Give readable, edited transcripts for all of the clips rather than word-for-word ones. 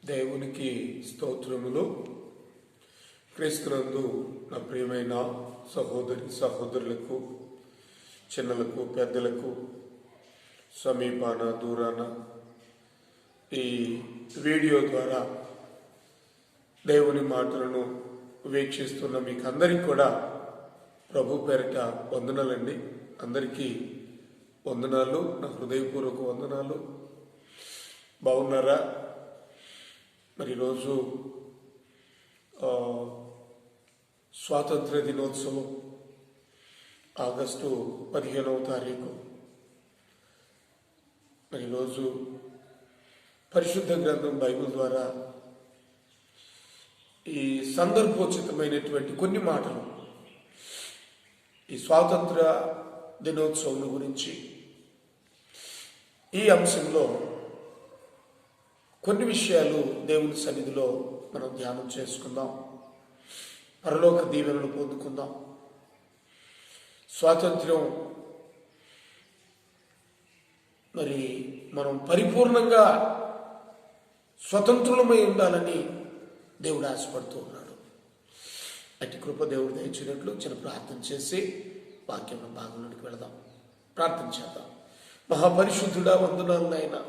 దేవునికి స్తోత్రములు. క్రీస్తునందు నా ప్రియమైన సహోదరులకు, చిన్నలకు, పెద్దలకు, సమీపాన దూరాన ఈ వీడియో ద్వారా దేవుని మాటలను వీక్షిస్తున్న మీకు అందరికీ కూడా ప్రభు పేరిట వందనాలండి. అందరికీ వందనాలు, నా హృదయపూర్వక వందనాలు. బాగున్నారా? మరి ఈరోజు స్వాతంత్ర దినోత్సవం ఆగస్టు 15వ తారీఖు. మరి ఈరోజు పరిశుద్ధ గ్రంథం బైబిల్ ద్వారా ఈ సందర్భోచితమైనటువంటి కొన్ని మాటలు ఈ స్వాతంత్ర దినోత్సవం గురించి ఈ అంశంలో కొన్ని విషయాలు దేవుని సన్నిధిలో మనం ధ్యానం చేసుకుందాం. పరలోక దీవెనలు పొందుకుందాం. స్వాతంత్ర్యం మరి మనం పరిపూర్ణంగా స్వతంత్రులమై ఉండాలని దేవుడు ఆశపడుతూ ఉన్నాడు. అట్టి కృప దేవుడు దయచినట్లు చిన్న ప్రార్థన చేసి వాక్యం భాగంలోకి వెళదాం. ప్రార్థన చేద్దాం. మహాపరిశుద్ధుడా, వందనాలు నాయనా.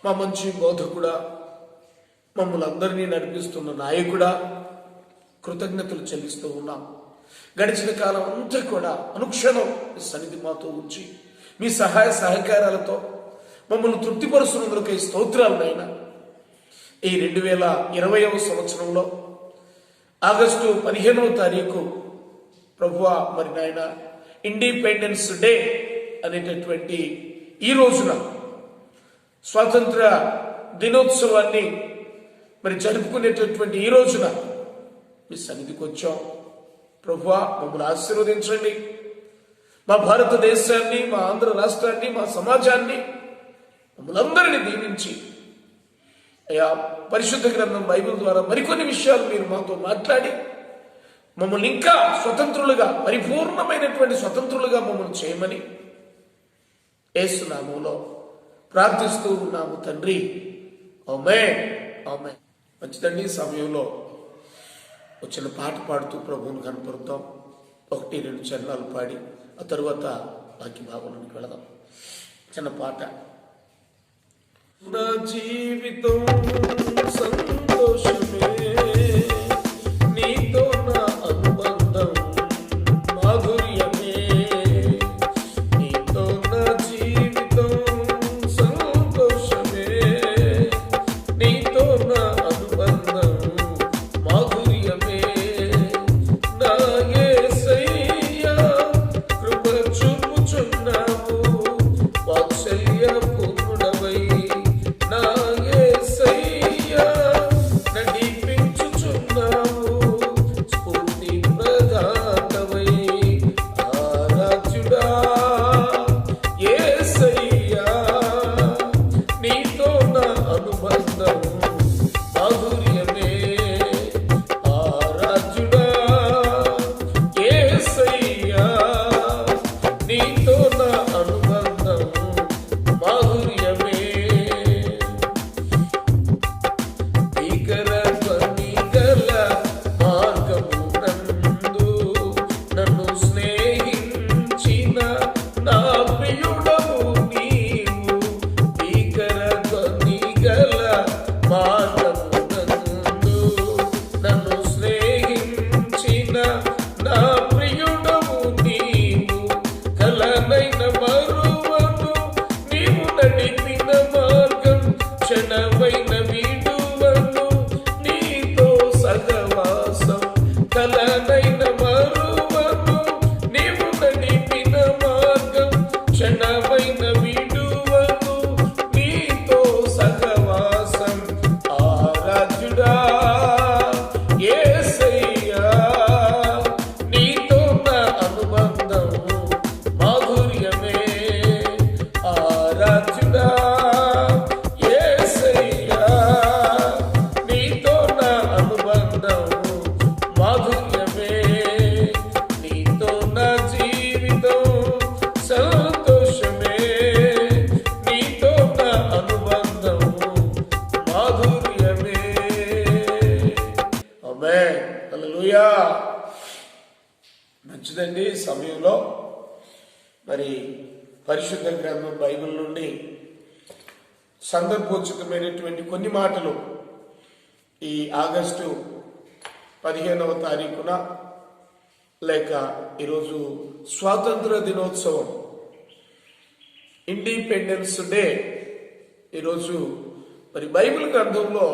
మా మంచి బోధకుడా, మమ్మల్ని అందరినీ నడిపిస్తున్న నాయకుడా, కృతజ్ఞతలు చెల్లిస్తూ ఉన్నాం. గడిచిన కాలం అంతా కూడా అనుక్షణం మీ సన్నిధి మాతో ఉంచి మీ సహాయ సహకారాలతో మమ్మల్ని తృప్తిపరుస్తున్నందుకు ఈ స్తోత్రాలనైనా. ఈ 2020వ సంవత్సరంలో ఆగస్టు 15వ తారీఖు ప్రభువా, మరి నాయన ఇండిపెండెన్స్ డే అనేటటువంటి ఈ రోజున స్వాతంత్ర దినోత్సవాన్ని మరి జరుపుకునేటటువంటి ఈ రోజున మీ సన్నిధికి వచ్చాం. ప్రభువా, మమ్మల్ని ఆశీర్వదించండి. మా భారతదేశాన్ని, మా ఆంధ్ర రాష్ట్రాన్ని, మా సమాజాన్ని, మమ్మల్ని అందరినీ దీవించి అయ్యా పరిశుద్ధ గ్రంథం బైబిల్ ద్వారా మరికొన్ని విషయాలు మీరు మాతో మాట్లాడి మమ్మల్ని ఇంకా స్వతంత్రులుగా, పరిపూర్ణమైనటువంటి స్వతంత్రులుగా మమ్మల్ని చేయమని యేసు నామములో ప్రార్థిస్తూ ఉన్నాము తండ్రి. ఆమేన్, ఆమేన్. మంచిదండి. ఈ సమయంలో వచ్చిన పాట పాడుతూ ప్రభువును కనపరుద్దాం. 1-2 చరణాలు పాడి ఆ తరువాత వాక్య భాగంలోకి వెళదాం. చిన్న పాట. నా జీవితం సంతోషమే, నీతో నా అనుబంధం మాధుర్యమే. నీతో నా జీవితం సంతోషమే, నీతో నా అనుబంధం మాధుర్యమే. నా యేసయ్యా కృప చూపుచున్నావు, వాత్సల్య పూర్ణుడవై నా యేసయ్యా నడిపించుచున్నావు, స్ఫూర్తి ప్రదాతవై ఆరాధ్యుడా యేసయ్యా. నీతో నా అనుబంధం మాధుర్యమే, ఆరాధ్యుడా యేసయ్యా. నీతో నా అనుబంధం మాధుర్యమే. భీకర ధ్వని గల మార్గమునందు నన్ను స్నేహించిన నా ప్రియుడవు నీవు. భీకర ధ్వని గల మార్గమునందు మంచిదండి. ఈ సమయంలో మరి పరిశుద్ధ గ్రంథం బైబిల్ నుండి సందర్భోచితమైనటువంటి కొన్ని మాటలు ఈ ఆగస్టు 15వ తారీఖున లేక ఈరోజు స్వాతంత్ర దినోత్సవం, ఇండిపెండెన్స్ డే. ఈరోజు మరి బైబిల్ గ్రంథంలో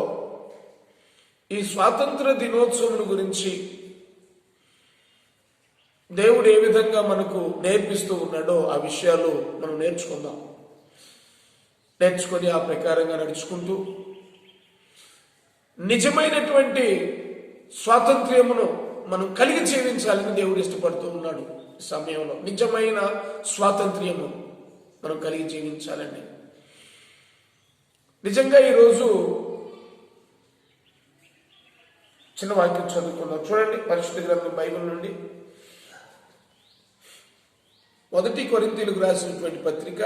ఈ స్వాతంత్ర దినోత్సవం గురించి దేవుడు ఏ విధంగా మనకు నేర్పిస్తూ ఉన్నాడో ఆ విషయాలు మనం నేర్చుకొని ఆ ప్రకారంగా నడుచుకుంటూ నిజమైనటువంటి స్వాతంత్ర్యమును మనం కలిగి జీవించాలని దేవుడు ఇష్టపడుతూ ఉన్నాడు. ఈ సమయంలో నిజమైన స్వాతంత్ర్యము మనం కలిగి జీవించాలండి. నిజంగా ఈరోజు చిన్న వాక్యం చదువుకుందాం. చూడండి, పరిశుద్ధ గ్రంథం బైబిల్ నుండి 1 కొరింథీయులకు రాసినటువంటి పత్రిక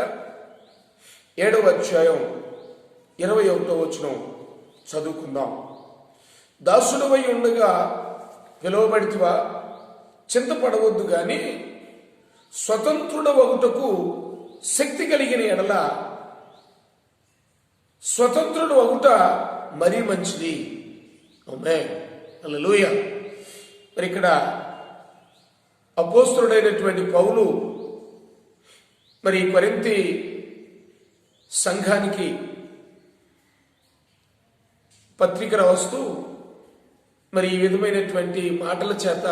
7వ అధ్యాయం 21వ వచనం చదువుకుందాం. దాసుడవై ఉండగా పిలువబడితివా, చింతపడవద్దు గాని స్వతంత్రుడవగుటకు శక్తి కలిగిన ఎడల స్వతంత్రుడు అగుట మరీ మంచిది. ఆమేన్, హల్లెలూయా. మరి ఇక్కడ అపోస్తలుడైనటువంటి పౌలు మరి కొరింథీ సంఘానికి పత్రిక రాస్తూ మరి ఈ విధమైనటువంటి మాటల చేత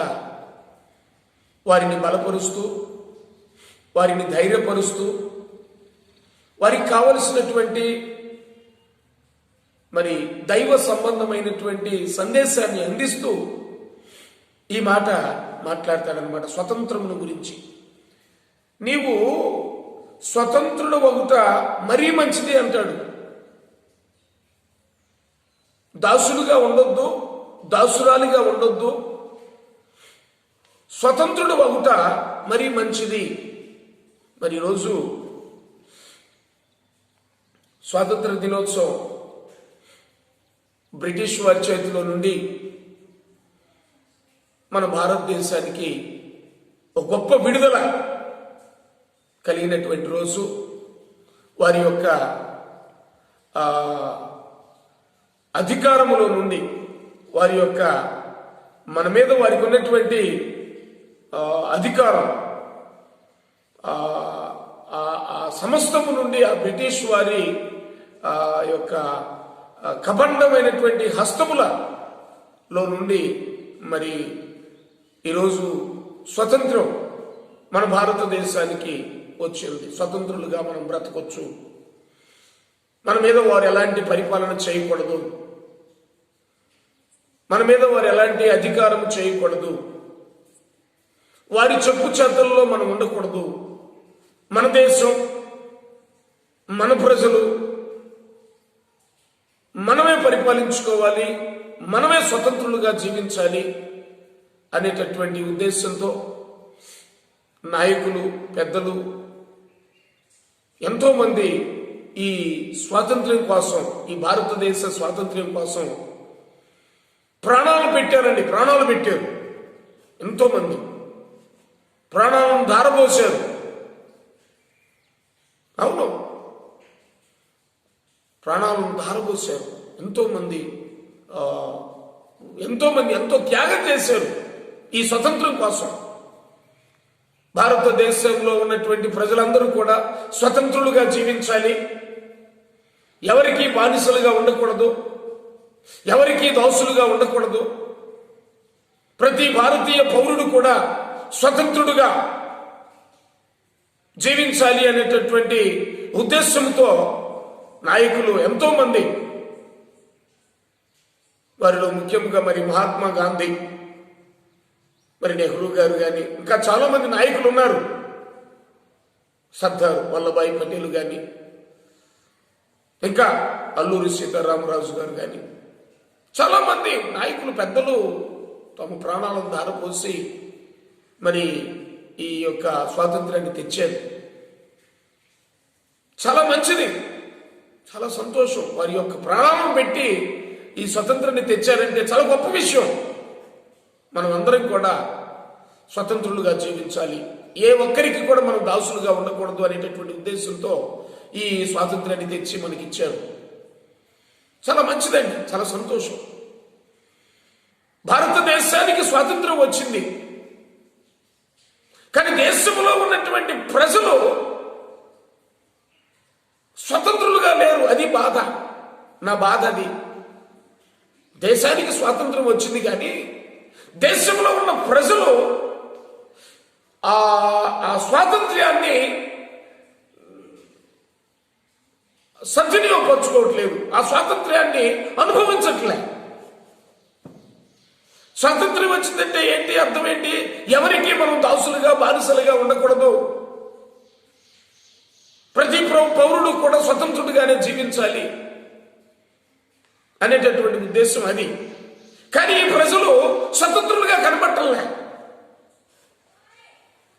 వారిని బలపరుస్తూ, వారిని ధైర్యపరుస్తూ, వారికి కావలసినటువంటి మరి దైవ సంబంధమైనటువంటి సందేశాన్ని అందిస్తూ ఈ మాట మాట్లాడతాడనమాట. స్వతంత్రమును గురించి, నీవు స్వతంత్రుడు అగుట మరీ మంచిది అంటాడు. దాసులుగా ఉండొద్దు, దాసురాలిగా ఉండొద్దు, స్వతంత్రుడు అగుట మరీ మంచిది. మరి ఈరోజు స్వాతంత్ర దినోత్సవం బ్రిటిష్ వారి చేతిలో నుండి మన భారతదేశానికి ఒక గొప్ప విడుదల కలిగినటువంటి రోజు. వారి యొక్క అధికారములో నుండి, వారి యొక్క మన మీద వారికి ఉన్నటువంటి అధికారం, ఆ సమస్తము నుండి ఆ బ్రిటిష్ వారి యొక్క కబండమైనటువంటి హస్తములలో నుండి మరి ఈరోజు స్వతంత్రం మన భారతదేశానికి వచ్చింది. స్వతంత్రులుగా మనం బ్రతకొచ్చు. మన మీద వారు ఎలాంటి పరిపాలన చేయకూడదు, మన మీద వారు ఎలాంటి అధికారం చేయకూడదు, వారి చెప్పు చేతల్లో మనం ఉండకూడదు. మన దేశం, మన ప్రజలు మనమే పరిపాలించుకోవాలి, మనమే స్వతంత్రులుగా జీవించాలి అనేటటువంటి ఉద్దేశంతో నాయకులు, పెద్దలు ఎంతోమంది ఈ స్వాతంత్ర్యం కోసం, ఈ భారతదేశ స్వాతంత్ర్యం కోసం ప్రాణాలు పెట్టారండి. ప్రాణాలు పెట్టారు. ఎంతోమంది ప్రాణాలను ధారపోశారు. అవును, ప్రాణాలను ధారపోశారు. ఎంతోమంది ఎంతో త్యాగం చేశారు ఈ స్వతంత్రం కోసం. భారతదేశంలో ఉన్నటువంటి ప్రజలందరూ కూడా స్వతంత్రులుగా జీవించాలి, ఎవరికి బానిసలుగా ఉండకూడదు, ఎవరికి దాసులుగా ఉండకూడదు. ప్రతి భారతీయ పౌరుడు కూడా స్వతంత్రుడుగా జీవించాలి అనేటటువంటి ఉద్దేశంతో నాయకులు ఎంతో మంది, వారిలో ముఖ్యంగా మరి మహాత్మా గాంధీ, మరి నెహ్రూ గారు కానీ ఇంకా చాలా మంది నాయకులు ఉన్నారు. సర్దార్ వల్లభాయ్ పటేల్ కానీ, ఇంకా అల్లూరి సీతారామరాజు గారు కానీ చాలా మంది నాయకులు, పెద్దలు తమ ప్రాణాలను ధారపోసి మరి ఈ యొక్క స్వాతంత్రాన్ని తెచ్చారు. చాలా మంచిది, చాలా సంతోషం. వారి యొక్క ప్రాణాలను పెట్టి ఈ స్వతంత్రాన్ని తెచ్చారంటే చాలా గొప్ప విషయం. మనం అందరం కూడా స్వతంత్రులుగా జీవించాలి, ఏ ఒక్కరికి కూడా మనం దాసులుగా ఉండకూడదు అనేటటువంటి ఉద్దేశంతో ఈ స్వాతంత్రాన్ని తెచ్చి మనకి ఇచ్చారు. చాలా మంచిదండి, చాలా సంతోషం. భారతదేశానికి స్వాతంత్రం వచ్చింది, కానీ దేశంలో ఉన్నటువంటి ప్రజలు స్వతంత్రులుగా లేరు. అది బాధ, నా బాధ అది. దేశానికి స్వాతంత్రం వచ్చింది కానీ దేశంలో ఉన్న ప్రజలు ఆ స్వాతంత్ర్యాన్ని సద్వినియోగపరచుకోవట్లేదు, ఆ స్వాతంత్ర్యాన్ని అనుభవించట్లే. స్వాతంత్ర్యం వచ్చిందంటే ఏంటి, అర్థం ఏంటి? ఎవరికి మనం దాసులుగా బానిసలుగా ఉండకూడదు, ప్రతి పౌరుడు కూడా స్వతంత్రుడిగానే జీవించాలి అనేటటువంటి ఉద్దేశం అది. కానీ ఈ ప్రజలు స్వతంత్రులుగా కనబట్టలే.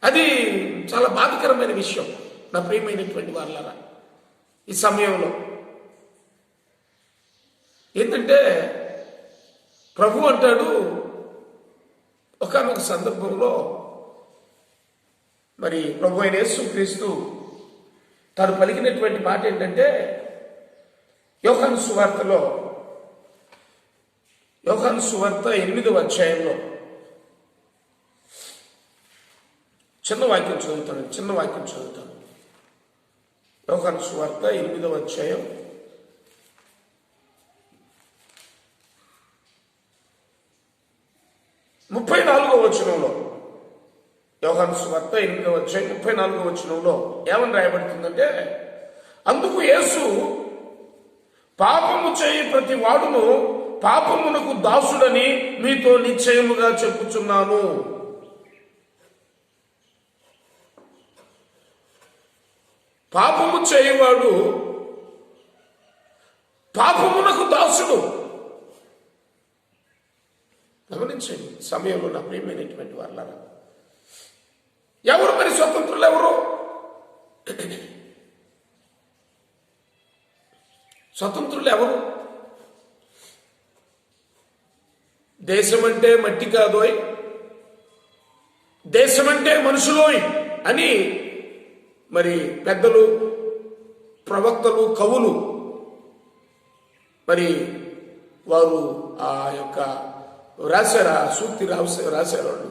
అది చాలా బాధాకరమైన విషయం నా ప్రియమైనటువంటి వాళ్ళరా. ఈ సమయంలో ఏంటంటే ప్రభు అంటాడు, ఒకానొక సందర్భంలో మరి ప్రభు అయిన యేసుక్రీస్తు తాను పలికినటువంటి మాట ఏంటంటే, యోహాను సువార్త 8వ అధ్యాయంలో చిన్న వాక్యం చదువుతాను. యోహాను సువార్త 8వ అధ్యాయం 34వ వచనంలో, యోహాను సువార్త 8వ అధ్యాయం 34వ వచనంలో ఏమని రాయబడుతుందంటే, అందుకు యేసు, పాపము చేయి ప్రతి వాడును పాపమునకు దాసుడని మీతో నిశ్చయముగా చెప్పుచున్నాను. పాపము చేయువాడు పాపమునకు దాసుడు. గమనించండి సమయంలో నా ప్రియమైనటువంటి వాళ్ళరా, ఎవరు మరి స్వతంత్రులు? ఎవరు స్వతంత్రులు? ఎవరు? దేశమంటే మట్టి కాదోయ్, దేశమంటే మనుషులోయ్ అని మరి పెద్దలు, ప్రవక్తలు, కవులు మరి వారు ఆ యొక్క రాశారు, ఆ సూక్తి రాశారు వాళ్ళు.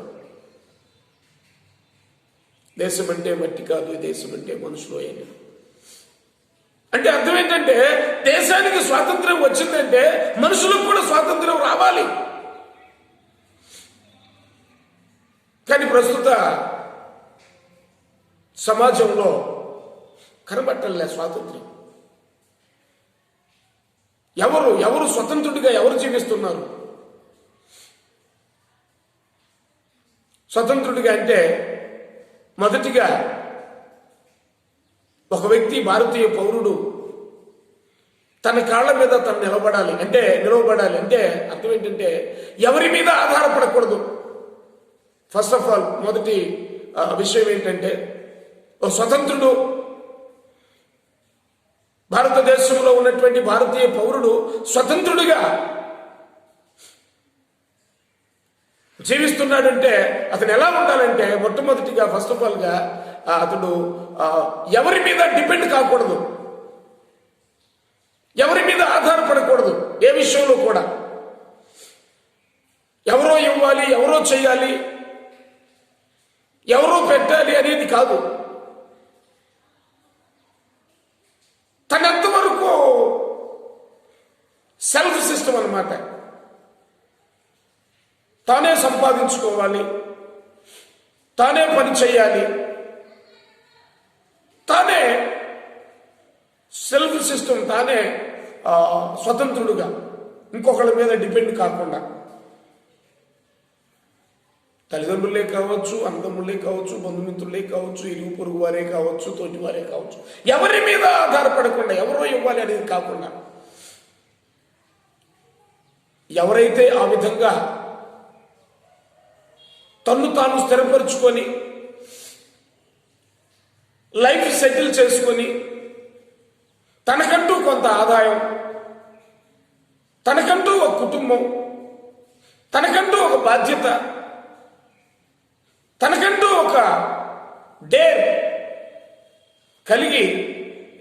దేశమంటే మట్టి కాదు, దేశమంటే మనుషులోయ్ అని. అంటే అర్థం ఏంటంటే, దేశానికి స్వాతంత్రం వచ్చిందంటే మనుషులకు కూడా స్వాతంత్రం రావాలి. కానీ ప్రస్తుత సమాజంలో కనబట్టలే స్వాతంత్రం. ఎవరు స్వతంత్రుడిగా ఎవరు జీవిస్తున్నారు? స్వతంత్రుడిగా అంటే మొదటిగా ఒక వ్యక్తి, భారతీయ పౌరుడు తన కాళ్ళ మీద తను నిలబడాలి అంటే అర్థం ఏంటంటే ఎవరి మీద ఆధారపడకూడదు. ఫస్ట్ ఆఫ్ ఆల్ మొదటి విషయం ఏంటంటే, ఒక స్వతంత్రుడు, భారతదేశంలో ఉన్నటువంటి భారతీయ పౌరుడు స్వతంత్రుడిగా జీవిస్తున్నాడంటే అతను ఎలా ఉండాలంటే, మొట్టమొదటిగా ఫస్ట్ ఆఫ్ ఆల్గా అతడు ఎవరి మీద డిపెండ్ కాకూడదు, ఎవరి మీద ఆధారపడకూడదు. ఏ విషయంలో కూడా ఎవరో ఇవ్వాలి, ఎవరో చేయాలి, ఎవరో పెట్టాలి అనేది కాదు. తనంతవరకు సెల్ఫ్ సిస్టమ్ అన్నమాట. తానే సంపాదించుకోవాలి, తానే పని చేయాలి, తానే సెల్ఫ్ సిస్టమ్, తానే స్వతంత్రుడుగా, ఇంకొకళ్ళ మీద డిపెండ్ కాకుండా. తల్లిదండ్రులే కావచ్చు, అన్నదమ్ములే కావచ్చు, బంధుమిత్రులే కావచ్చు, ఇరుగు పొరుగు వారే కావచ్చు, తోటి వారే కావచ్చు, ఎవరి మీద ఆధారపడకుండా, ఎవరో ఇవ్వాలి అనేది కాకుండా, ఎవరైతే ఆ విధంగా తన్ను తాను స్థిరపరుచుకొని లైఫ్ సెటిల్ చేసుకొని తనకంటూ కొంత ఆదాయం, తనకంటూ ఒక కుటుంబం, తనకంటూ ఒక బాధ్యత, తనకంటూ ఒక డేర్ కలిగి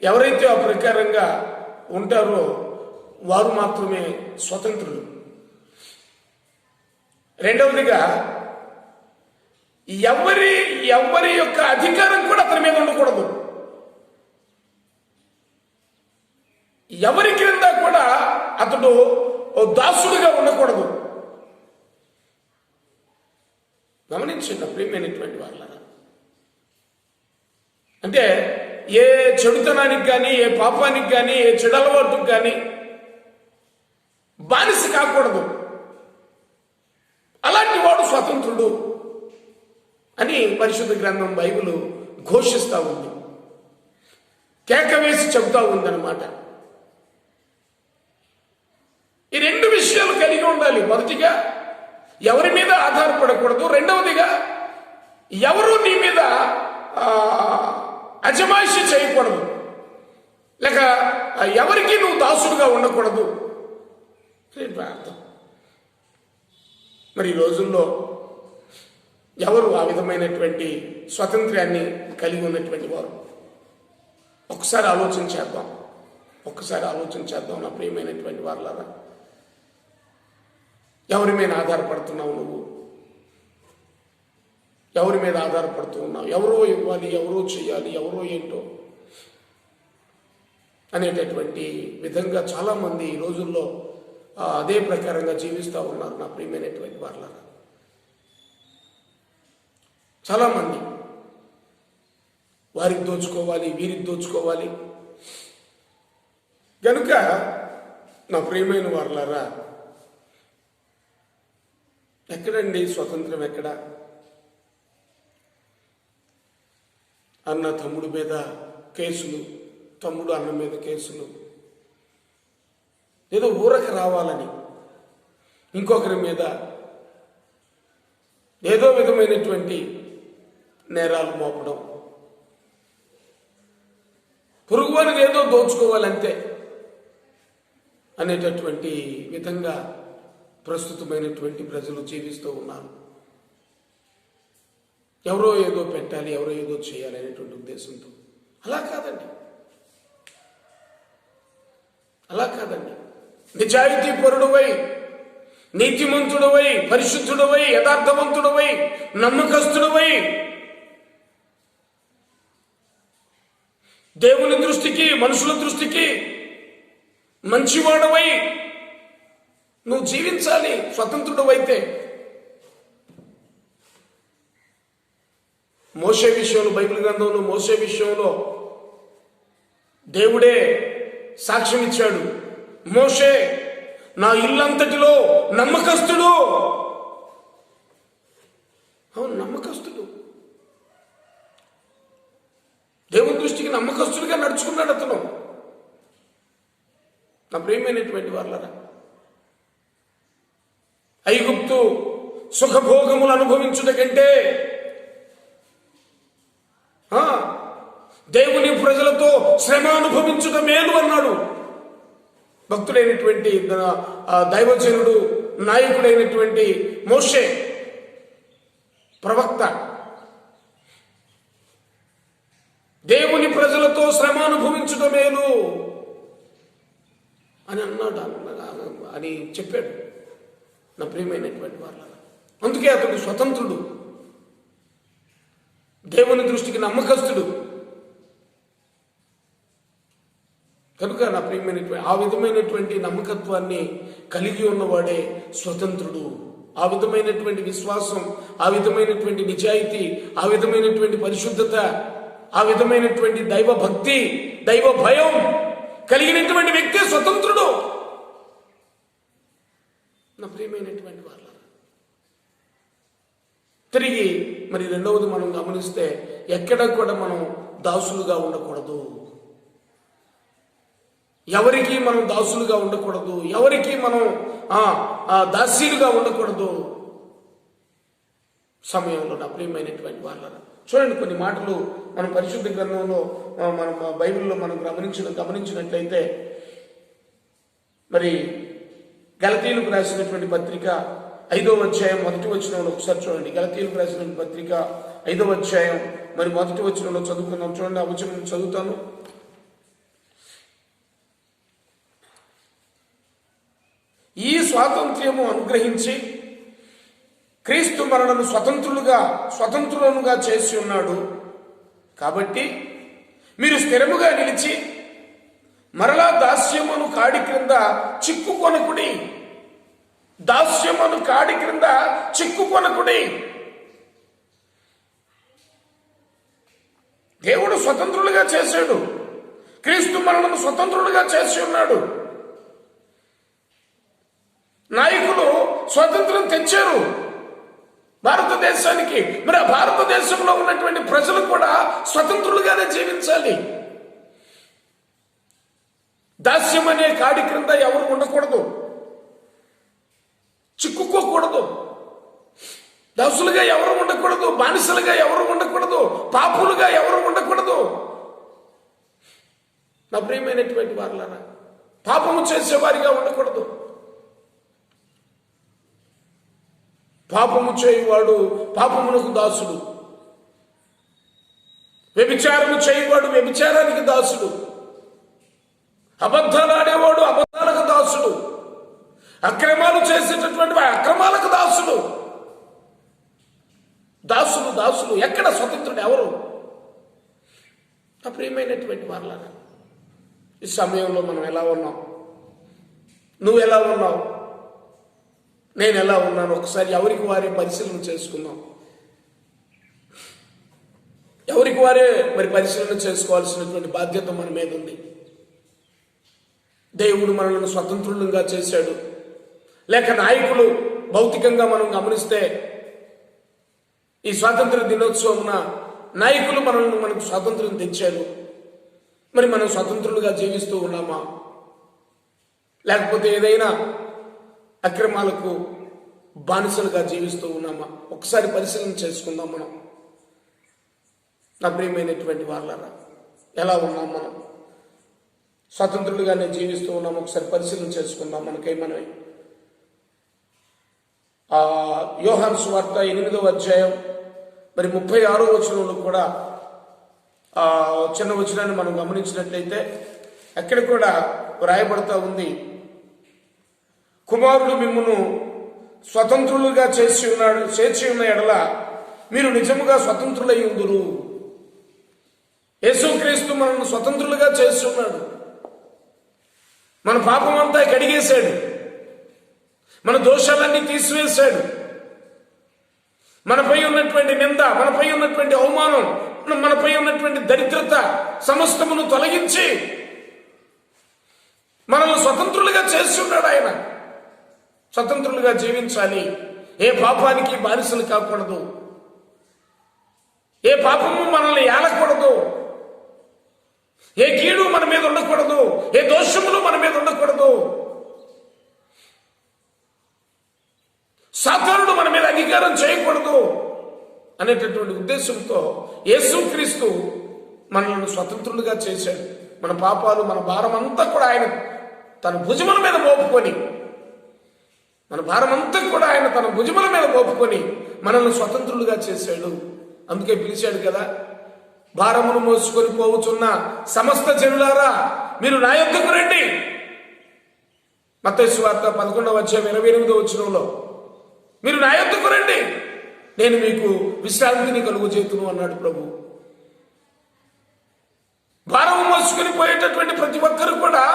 ఎవరైతే ఆ ప్రకారంగా ఉంటారో వారు మాత్రమే స్వతంత్రులు. రెండవదిగా ఎవరి యొక్క అధికారం కూడా అతని మీద ఉండకూడదు. ఎవరి క్రింద కూడా అతడు దాసుడుగా ఉండకూడదు. గమనించండి ప్రియమైనటువంటి వాళ్ళ, అంటే ఏ చెడుతనానికి కానీ, ఏ పాపానికి కానీ, ఏ చెడు అలవాటుకు కానీ బానిస కాకూడదు. అలాంటి వాడు స్వతంత్రుడు అని పరిశుద్ధ గ్రంథం బైబిల్ ఘోషిస్తూ ఉంది, కేక వేసి చెబుతా ఉందన్నమాట. ఈ రెండు విషయాలు కలిగి ఉండాలి. మొదటిగా ఎవరి మీద ఆధారపడకూడదు. రెండవదిగా ఎవరు నీ మీద అజమాయిషి చేయకూడదు, లేక ఎవరికి నువ్వు దాసుడుగా ఉండకూడదు. అర్థం. మరి ఈ రోజుల్లో ఎవరు ఆ విధమైనటువంటి స్వాతంత్ర్యాన్ని కలిగి ఉన్నటువంటి వారు? ఒక్కసారి ఆలోచన చేద్దాం నా ప్రియమైనటువంటి వారులారా. ఎవరి మీద ఆధారపడుతున్నావు నువ్వు? ఎవరి మీద ఆధారపడుతూ ఉన్నావు? ఎవరో ఇవ్వాలి, ఎవరో చెయ్యాలి, ఎవరో ఏంటో అనేటటువంటి విధంగా చాలామంది ఈ రోజుల్లో అదే ప్రకారంగా జీవిస్తూ ఉన్నారు నా ప్రియమైనటువంటి వారులారా. చాలామంది వారికి దోచుకోవాలి, వీరికి దోచుకోవాలి. కనుక నా ప్రియమైన వారులారా, ఎక్కడండి స్వతంత్రం? ఎక్కడ? అన్న తమ్ముడి మీద కేసులు, తమ్ముడు అన్న మీద కేసులు, ఏదో ఊరక రావాలని ఇంకొకరి మీద ఏదో విధమైనటువంటి నేరాలు మోపడం, పొరుగువారిని ఏదో దోచుకోవాలంతే అనేటటువంటి విధంగా ప్రస్తుతమైనటువంటి ప్రజలు జీవిస్తూ ఉన్నారు. ఎవరో ఏదో పెట్టాలి, ఎవరో ఏదో చేయాలి అనేటువంటి ఉద్దేశంతో. అలా కాదండి. నిజాయితీ పరుడువై, నీతిమంతుడవై, పరిశుద్ధుడవై, యథార్థవంతుడవై, నమ్మకస్తుడవై, దేవుని దృష్టికి, మనుషుల దృష్టికి మంచివాడవై నువ్వు జీవించాలి స్వతంత్రుడవైతే. మోషే విషయంలో, బైబిల్ గ్రంథంలో మోషే విషయంలో దేవుడే సాక్ష్యం ఇచ్చాడు. మోషే నా ఇల్లంతటిలో నమ్మకస్తుడు. అవును, నమ్మకస్తుడు. దేవుని దృష్టికి నమ్మకస్తుడిగా నడుచుకున్నాడు అతను. నా ప్రియమైనటువంటి వాళ్ళరా, ఐగుప్తు సుఖభోగములు అనుభవించుట కంటే దేవుని ప్రజలతో శ్రమ అనుభవించుట మేలు అన్నాడు భక్తుడైనటువంటి దైవజనుడు, నాయకుడైనటువంటి మోషే ప్రవక్త. దేవుని ప్రజలతో శ్రమ అనుభవించుట మేలు అని అన్నాడు అని చెప్పాడు నా ప్రియమైనటువంటి వాళ్ళ. అందుకే అతడు స్వతంత్రుడు, దేవుని దృష్టికి నమ్మకస్తుడు. కనుక నా ప్రియమైనటువంటి ఆ విధమైనటువంటి నమ్మకత్వాన్ని కలిగి ఉన్నవాడే స్వతంత్రుడు. ఆ విధమైనటువంటి విశ్వాసం, ఆ విధమైనటువంటి నిజాయితీ, ఆ విధమైనటువంటి పరిశుద్ధత, ఆ విధమైనటువంటి దైవ భక్తి, దైవ భయం కలిగినటువంటి వ్యక్తి స్వతంత్రుడు. నా ప్రియమైనటువంటి వాళ్ళ, తిరిగి మరి రెండవది మనం గమనిస్తే ఎక్కడ కూడా మనం దాసులుగా ఉండకూడదు. ఎవరికి మనం దాసులుగా ఉండకూడదు, ఎవరికి మనం దాసీలుగా ఉండకూడదు. సమయంలో నా ప్రియమైనటువంటి వాళ్ళ చూడండి, కొన్ని మాటలు మన పరిశుద్ధ గ్రంథంలో, మన బైబిల్లో మనం గమనించినట్లయితే, మరి గలతీయులకు రాసినటువంటి పత్రిక 5వ అధ్యాయం 1వ వచనంలో ఒకసారి చూడండి. గలతీయులకు రాసిన పత్రిక 5వ అధ్యాయం మరి 1వ వచనంలో చదువుకుందాం. చూడండి, ఆ వచనం చదువుతాను. ఈ స్వాతంత్ర్యము అనుగ్రహించి క్రీస్తు మనలను స్వతంత్రులుగా చేసి ఉన్నాడు. కాబట్టి మీరు స్థిరముగా నిలిచి మరలా దాస్యమును కాడి క్రింద చిక్కుకొనకుడి. దాస్యమును కాడి క్రింద చిక్కుకొనకుడి. దేవుడు స్వతంత్రులుగా చేశాడు. క్రీస్తు మనలను స్వతంత్రులుగా చేసి ఉన్నాడు. నాయకులు స్వాతంత్రం తెచ్చారు భారతదేశానికి. మరి ఆ భారతదేశంలో ఉన్నటువంటి ప్రజలు కూడా స్వతంత్రులుగానే జీవించాలి. దాస్యం అనే కాడి క్రింద ఎవరు ఉండకూడదు, చిక్కుకోకూడదు. దాసులుగా ఎవరు ఉండకూడదు, బానిసలుగా ఎవరు ఉండకూడదు, పాపులుగా ఎవరు ఉండకూడదు. నా ప్రియమైనటువంటి వారులారా, పాపము చేసేవారిగా ఉండకూడదు. పాపము చేయువాడు పాపమునకు దాసుడు, వ్యభిచారము చేయువాడు వ్యభిచారానికి దాసుడు, అబద్ధాలు ఆడేవాడు అబద్ధాలకు దాసుడు, అక్రమాలు చేసేటటువంటి అక్రమాలకు దాసుడు. దాసులు దాసులు ఎక్కడ స్వతంత్రుడు ఎవరు? ప్రియమైనటువంటి వారులారా, ఈ సమయంలో మనం ఎలా ఉన్నాం? నువ్వు ఎలా ఉన్నావు? నేను ఎలా ఉన్నాను? ఒకసారి ఎవరికి వారే పరిశీలన చేసుకుందాం. ఎవరికి వారే మరి పరిశీలన చేసుకోవాల్సినటువంటి బాధ్యత మన మీద ఉంది. దేవుడు మనల్ని స్వతంత్రులుగా చేశాడు. లేక నాయకులు భౌతికంగా మనం గమనిస్తే ఈ స్వాతంత్ర దినోత్సవమున నాయకులు మనకు స్వాతంత్రం తెచ్చారు. మరి మనం స్వతంత్రులుగా జీవిస్తూ ఉన్నామా? లేకపోతే ఏదైనా అక్రమాలకు బానిసలుగా జీవిస్తూ ఉన్నామా? ఒకసారి పరిశీలన చేసుకుందాం. మనం నా ప్రియమైనటువంటి వాళ్ళరా, ఎలా ఉన్నాం? మనం స్వతంత్రులుగానే జీవిస్తూ ఉన్నాం? ఒకసారి పరిశీలన చేసుకుందాం. మనకేమనవి యోహాను సువార్త 8వ అధ్యాయం మరి 36వ వచనంలో కూడా చిన్న వచనాన్ని మనం గమనించినట్లయితే అక్కడ కూడా వ్రాయబడతా ఉంది, కుమారుడు మిమ్మును స్వతంత్రులుగా చేర్చి ఉన్న ఎడల మీరు నిజముగా స్వతంత్రులై ఉందురు. యేసుక్రీస్తు మనల్ని స్వతంత్రులుగా చేసి ఉన్నాడు. మన పాపం అంతా కడిగేశాడు, మన దోషాలన్నీ తీసివేశాడు. మనపై ఉన్నటువంటి నింద, మనపై ఉన్నటువంటి అవమానం, మనపై ఉన్నటువంటి దరిద్రత సమస్తమును తొలగించి మనల్ని స్వతంత్రులుగా చేసి ఉన్నాడు. ఆయన స్వతంత్రులుగా జీవించాలి. ఏ పాపానికి బానిసలు కాకూడదు, ఏ పాపము మనల్ని ఏలకూడదు, ఏ కీడు మన మీద ఉండకూడదు, ఏ దోషములు మన మీద ఉండకూడదు, సాతానుడు మన మీద అంగీకారం చేయకూడదు అనేటటువంటి ఉద్దేశంతో యేసుక్రీస్తు మనల్ని స్వతంత్రులుగా చేశాడు. మన పాపాలు, మన భారం అంతా కూడా ఆయన తన భుజముల మీద మోపుకొని, మన భారం అంతా కూడా ఆయన తన భుజముల మీద మోపుకొని మనల్ని స్వతంత్రులుగా చేశాడు. అందుకే పిలిచాడు కదా, భారమును మోసుకొని పోవుచున్న సమస్త జనులారా మీరు నా యొద్దకు రండి. మత్తయి సువార్త 11వ అధ్యాయం 28వ వచనంలో మీరు నా యొద్దకు రండి, నేను మీకు విశ్రాంతిని కలుగజేతును అన్నాడు ప్రభు. భారము మోసుకొని పోయేటటువంటి ప్రతి ఒక్కరు కూడా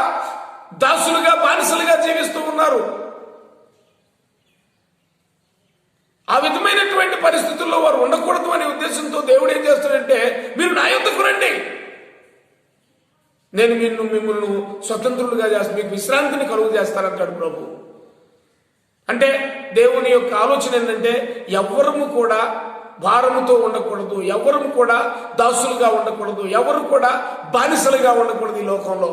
దాసులుగా బానిసలుగా జీవిస్తూ ఉన్నారు. ఆ విధమైనటువంటి పరిస్థితుల్లో వారు ఉండకూడదు అనే ఉద్దేశంతో దేవుడు ఏం చేస్తాడంటే, మీరు నా యొద్దకు రండి, నేను మిమ్మల్ని స్వతంత్రులుగా చేస్తాను, మీకు విశ్రాంతిని కలుగు చేస్తానంటాడు ప్రభు. అంటే దేవుని యొక్క ఆలోచన ఏంటంటే, ఎవ్వరము కూడా భారముతో ఉండకూడదు, ఎవరు కూడా దాసులుగా ఉండకూడదు, ఎవరు కూడా బానిసలుగా ఉండకూడదు. ఈ లోకంలో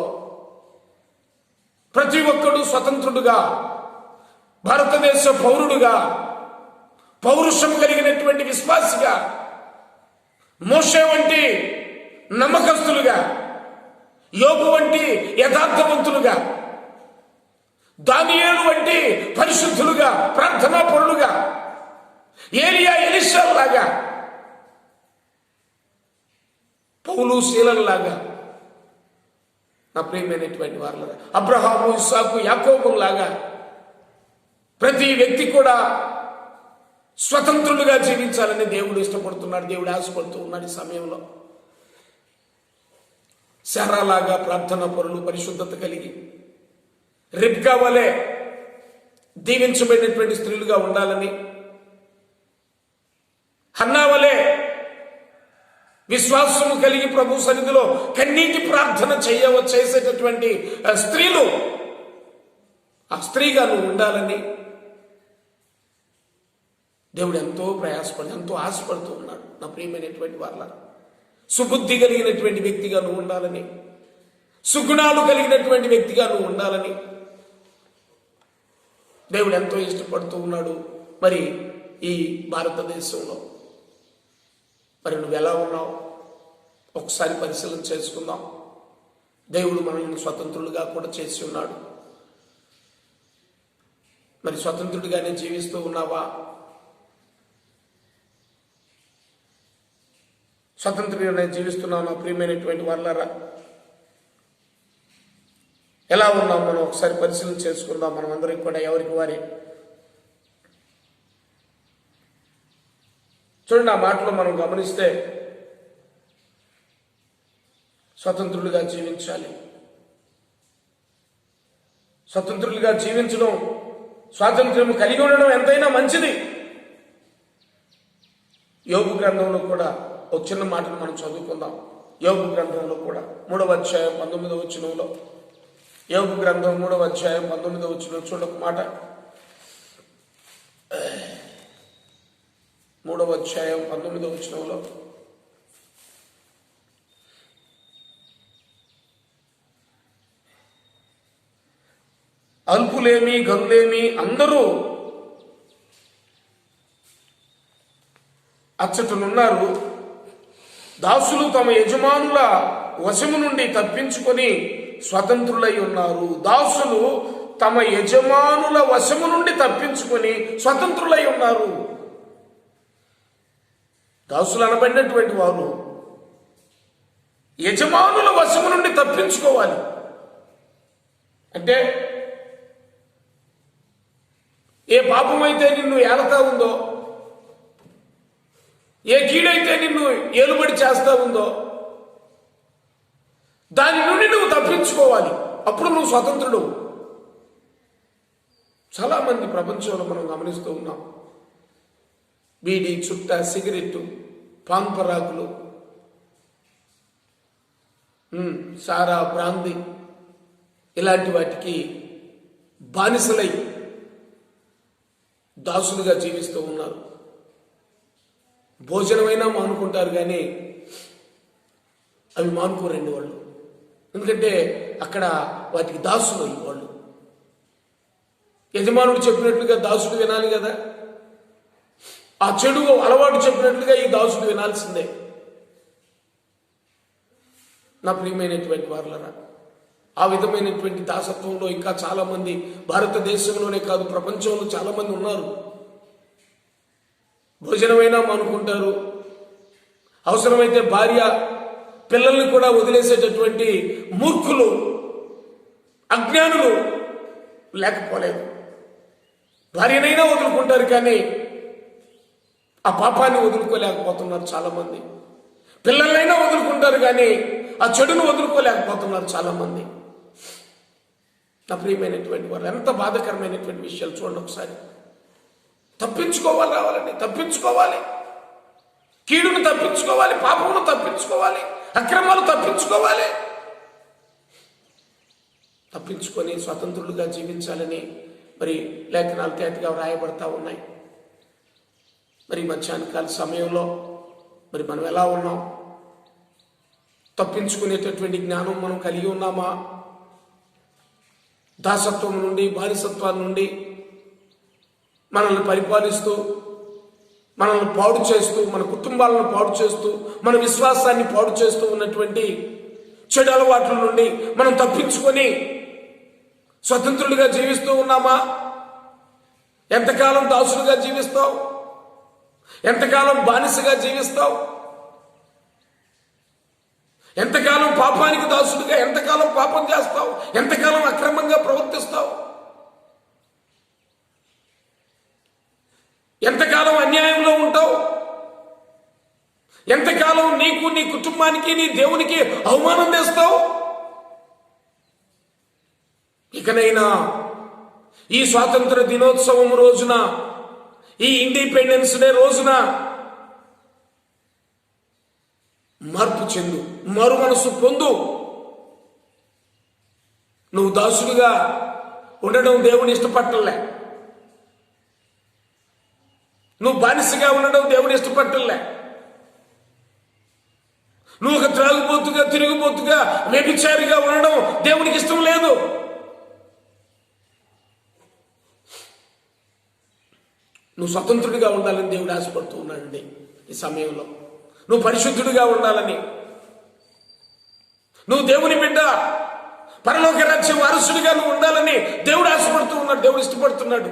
ప్రతి ఒక్కడు స్వతంత్రుడుగా, భారతదేశ పౌరుడుగా, పౌరుషం కలిగినటువంటి విశ్వాసిగా, మోషే వంటి నమ్మకస్తులుగా, యోబు వంటి యథార్థవంతులుగా, దానియేలు వంటి పరిశుద్ధులుగా, ప్రార్థనా పరులుగా, ఏలియా ఎలీషాలాగా, పౌలు శీలలాగా, నా ప్రియమైనటువంటి వారులారా, అబ్రహాము, ఇస్సాకు, యాకోబులాగా ప్రతి వ్యక్తి కూడా స్వతంత్రులుగా జీవించాలని దేవుడు ఇష్టపడుతున్నాడు, దేవుడు ఆశపడుతూ ఉన్నాడు. ఈ సమయంలో శారాలాగా ప్రార్థన పరులు, పరిశుద్ధత కలిగి, రిబ్కా వలె దీవించబడినటువంటి స్త్రీలుగా ఉండాలని, హన్నా వలె విశ్వాసము కలిగి ప్రభు సన్నిధిలో కన్నీటి ప్రార్థన చేసేటటువంటి స్త్రీలు, ఆ స్త్రీగా నువ్వు ఉండాలని దేవుడు ఎంతో ప్రయాసపడి, ఎంతో ఆశపడుతూ ఉన్నాడు. నా ప్రియమైనటువంటి వాళ్ళ సుబుద్ధి కలిగినటువంటి వ్యక్తిగా నువ్వు ఉండాలని, సుగుణాలు కలిగినటువంటి వ్యక్తిగా నువ్వు ఉండాలని దేవుడు ఎంతో ఇష్టపడుతూ ఉన్నాడు. మరి ఈ భారతదేశంలో మరి నువ్వు ఎలా ఉన్నావు ఒకసారి పరిశీలన చేసుకుందాం. దేవుడు మనల్ని స్వతంత్రులుగా కూడా చేసి ఉన్నాడు. మరి స్వతంత్రుడిగానే జీవిస్తూ ఉన్నావా? స్వతంత్రుడిగానే జీవిస్తున్నావు నా ప్రియమైనటువంటి వాళ్ళారా? ఎలా ఉన్నాం మనం ఒకసారి పరిశీలన చేసుకుందాం. మనం అందరికి కూడా ఎవరికి వారే చూడండి. ఆ మాటలో మనం గమనిస్తే స్వతంత్రులుగా జీవించాలి. స్వతంత్రులుగా జీవించడం, స్వాతంత్ర్యం కలిగి ఉండడం ఎంతైనా మంచిది. యోబు గ్రంథంలో కూడా ఒక చిన్న మాటను మనం చదువుకుందాం. యోబు గ్రంథంలో కూడా 3వ అధ్యాయం 19వ వచనంలో, యోబు గ్రంథం 3వ అధ్యాయం 19వ వచనం చూడొక మాట. 3వ అధ్యాయం 19వ వచనంలో, అల్పులేమి గనులేమి అందరూ అచ్చటనున్నారు. దాసులు తమ యజమానుల వశము నుండి తప్పించుకొని స్వతంత్రులై ఉన్నారు. దాసులు తమ యజమానుల వశము నుండి తప్పించుకొని స్వతంత్రులై ఉన్నారు. దాసులు అనబడినటువంటి వారు యజమానుల వశము నుండి తప్పించుకోవాలి. అంటే ఏ పాపమైతే నిన్ను ఏలతా ఉందో, ఏ కీడైతే నిన్ను ఏలుబడి చేస్తా ఉందో దాని నుండి నువ్వు తప్పించుకోవాలి. అప్పుడు నువ్వు స్వతంత్రుడు. చాలా మంది ప్రపంచంలో మనం గమనిస్తూ ఉన్నాం. బీడి, చుట్ట, సిగరెట్టు, పాన్ పరాకులు, సారా, బ్రాంది ఇలాంటి వాటికి బానిసలై దాసులుగా జీవిస్తూ ఉన్నారు. భోజనమైనా మానుకుంటారు కానీ అవి మానుకోరండి వాళ్ళు. ఎందుకంటే అక్కడ వాటికి దాసులు వాళ్ళు. యజమానుడు చెప్పినట్లుగా దాసుడు వినాలి కదా. ఆ చెడు అలవాటు చెప్పినట్లుగా ఈ దాసుడు వినాల్సిందే. నా ప్రియమైనటువంటి వారులారా, ఆ విధమైనటువంటి దాసత్వంలో ఇంకా చాలా మంది భారతదేశంలోనే కాదు ప్రపంచంలో చాలా మంది ఉన్నారు. భోజనమైనా మానుకుంటారు. అవసరమైతే భార్య పిల్లల్ని కూడా వదిలేసేటటువంటి మూర్ఖులు, అజ్ఞానులు లేకపోలేదు. భార్యనైనా వదులుకుంటారు కానీ ఆ పాపాన్ని వదులుకోలేకపోతున్నారు చాలా మంది. పిల్లలైనా వదులుకుంటారు కానీ ఆ చెడును వదులుకోలేకపోతున్నారు చాలా మంది. నా ప్రియమైనటువంటి వారు, ఎంత బాధాకరమైనటువంటి విషయాలు చూడండి ఒకసారి. తప్పించుకోవాలి, రావాలండి, తప్పించుకోవాలి. కీడును తప్పించుకోవాలి, పాపమును తప్పించుకోవాలి, అక్రమాలు తప్పించుకోవాలి. తప్పించుకొని స్వతంత్రులుగా జీవించాలని మరి లేఖనాలు తేటగా వ్రాయబడతా ఉన్నాయి. మరి మధ్యాహ్నకాల సమయంలో మరి మనం ఎలా ఉన్నాం? తప్పించుకునేటటువంటి జ్ఞానం మనం కలిగి ఉన్నామా? దాసత్వం నుండి, బానిసత్వాల నుండి మనల్ని పరిపాలిస్తూ, మనల్ని పాడు చేస్తూ, మన కుటుంబాలను పాడు చేస్తూ, మన విశ్వాసాన్ని పాడు చేస్తూ ఉన్నటువంటి చెడు అలవాట్ల నుండి మనం తప్పించుకొని స్వతంత్రులుగా జీవిస్తూ ఉన్నామా? ఎంతకాలం దాసులుగా జీవిస్తావు? ఎంతకాలం బానిసగా జీవిస్తావు? ఎంతకాలం పాపానికి దాసులుగా, ఎంతకాలం పాపం చేస్తావు? ఎంతకాలం అక్రమంగా ప్రవర్తిస్తావు? ఎంతకాలం అన్యాయంలో ఉంటావు? ఎంతకాలం నీకు, నీ కుటుంబానికి, నీ దేవునికి అవమానం చేస్తావు? ఇకనైనా ఈ స్వాతంత్ర దినోత్సవం రోజున, ఈ ఇండిపెండెన్స్ డే రోజున మార్పు చెందు, మరు మనసు పొందు. నువ్వు దాసుడిగా ఉండడం దేవుని ఇష్టపట్టలే. నువ్వు బానిసగా ఉండడం దేవుని ఇష్టపట్టలే. నువ్వు ఒక త్రాగుబోతుగా, తిరుగుబోతుగా, వ్యభిచారిగా ఉండడం దేవునికి ఇష్టం లేదు. నువ్వు స్వతంత్రుడిగా ఉండాలని దేవుడు ఆశపడుతూ ఉన్నాడండి ఈ సమయంలో. నువ్వు పరిశుద్ధుడిగా ఉండాలని, నువ్వు దేవుని బిడ్డ, పరలోక రాజ్యం వారసుడిగా నువ్వు ఉండాలని దేవుడు ఆశపడుతూ ఉన్నాడు, దేవుడు ఇష్టపడుతున్నాడు.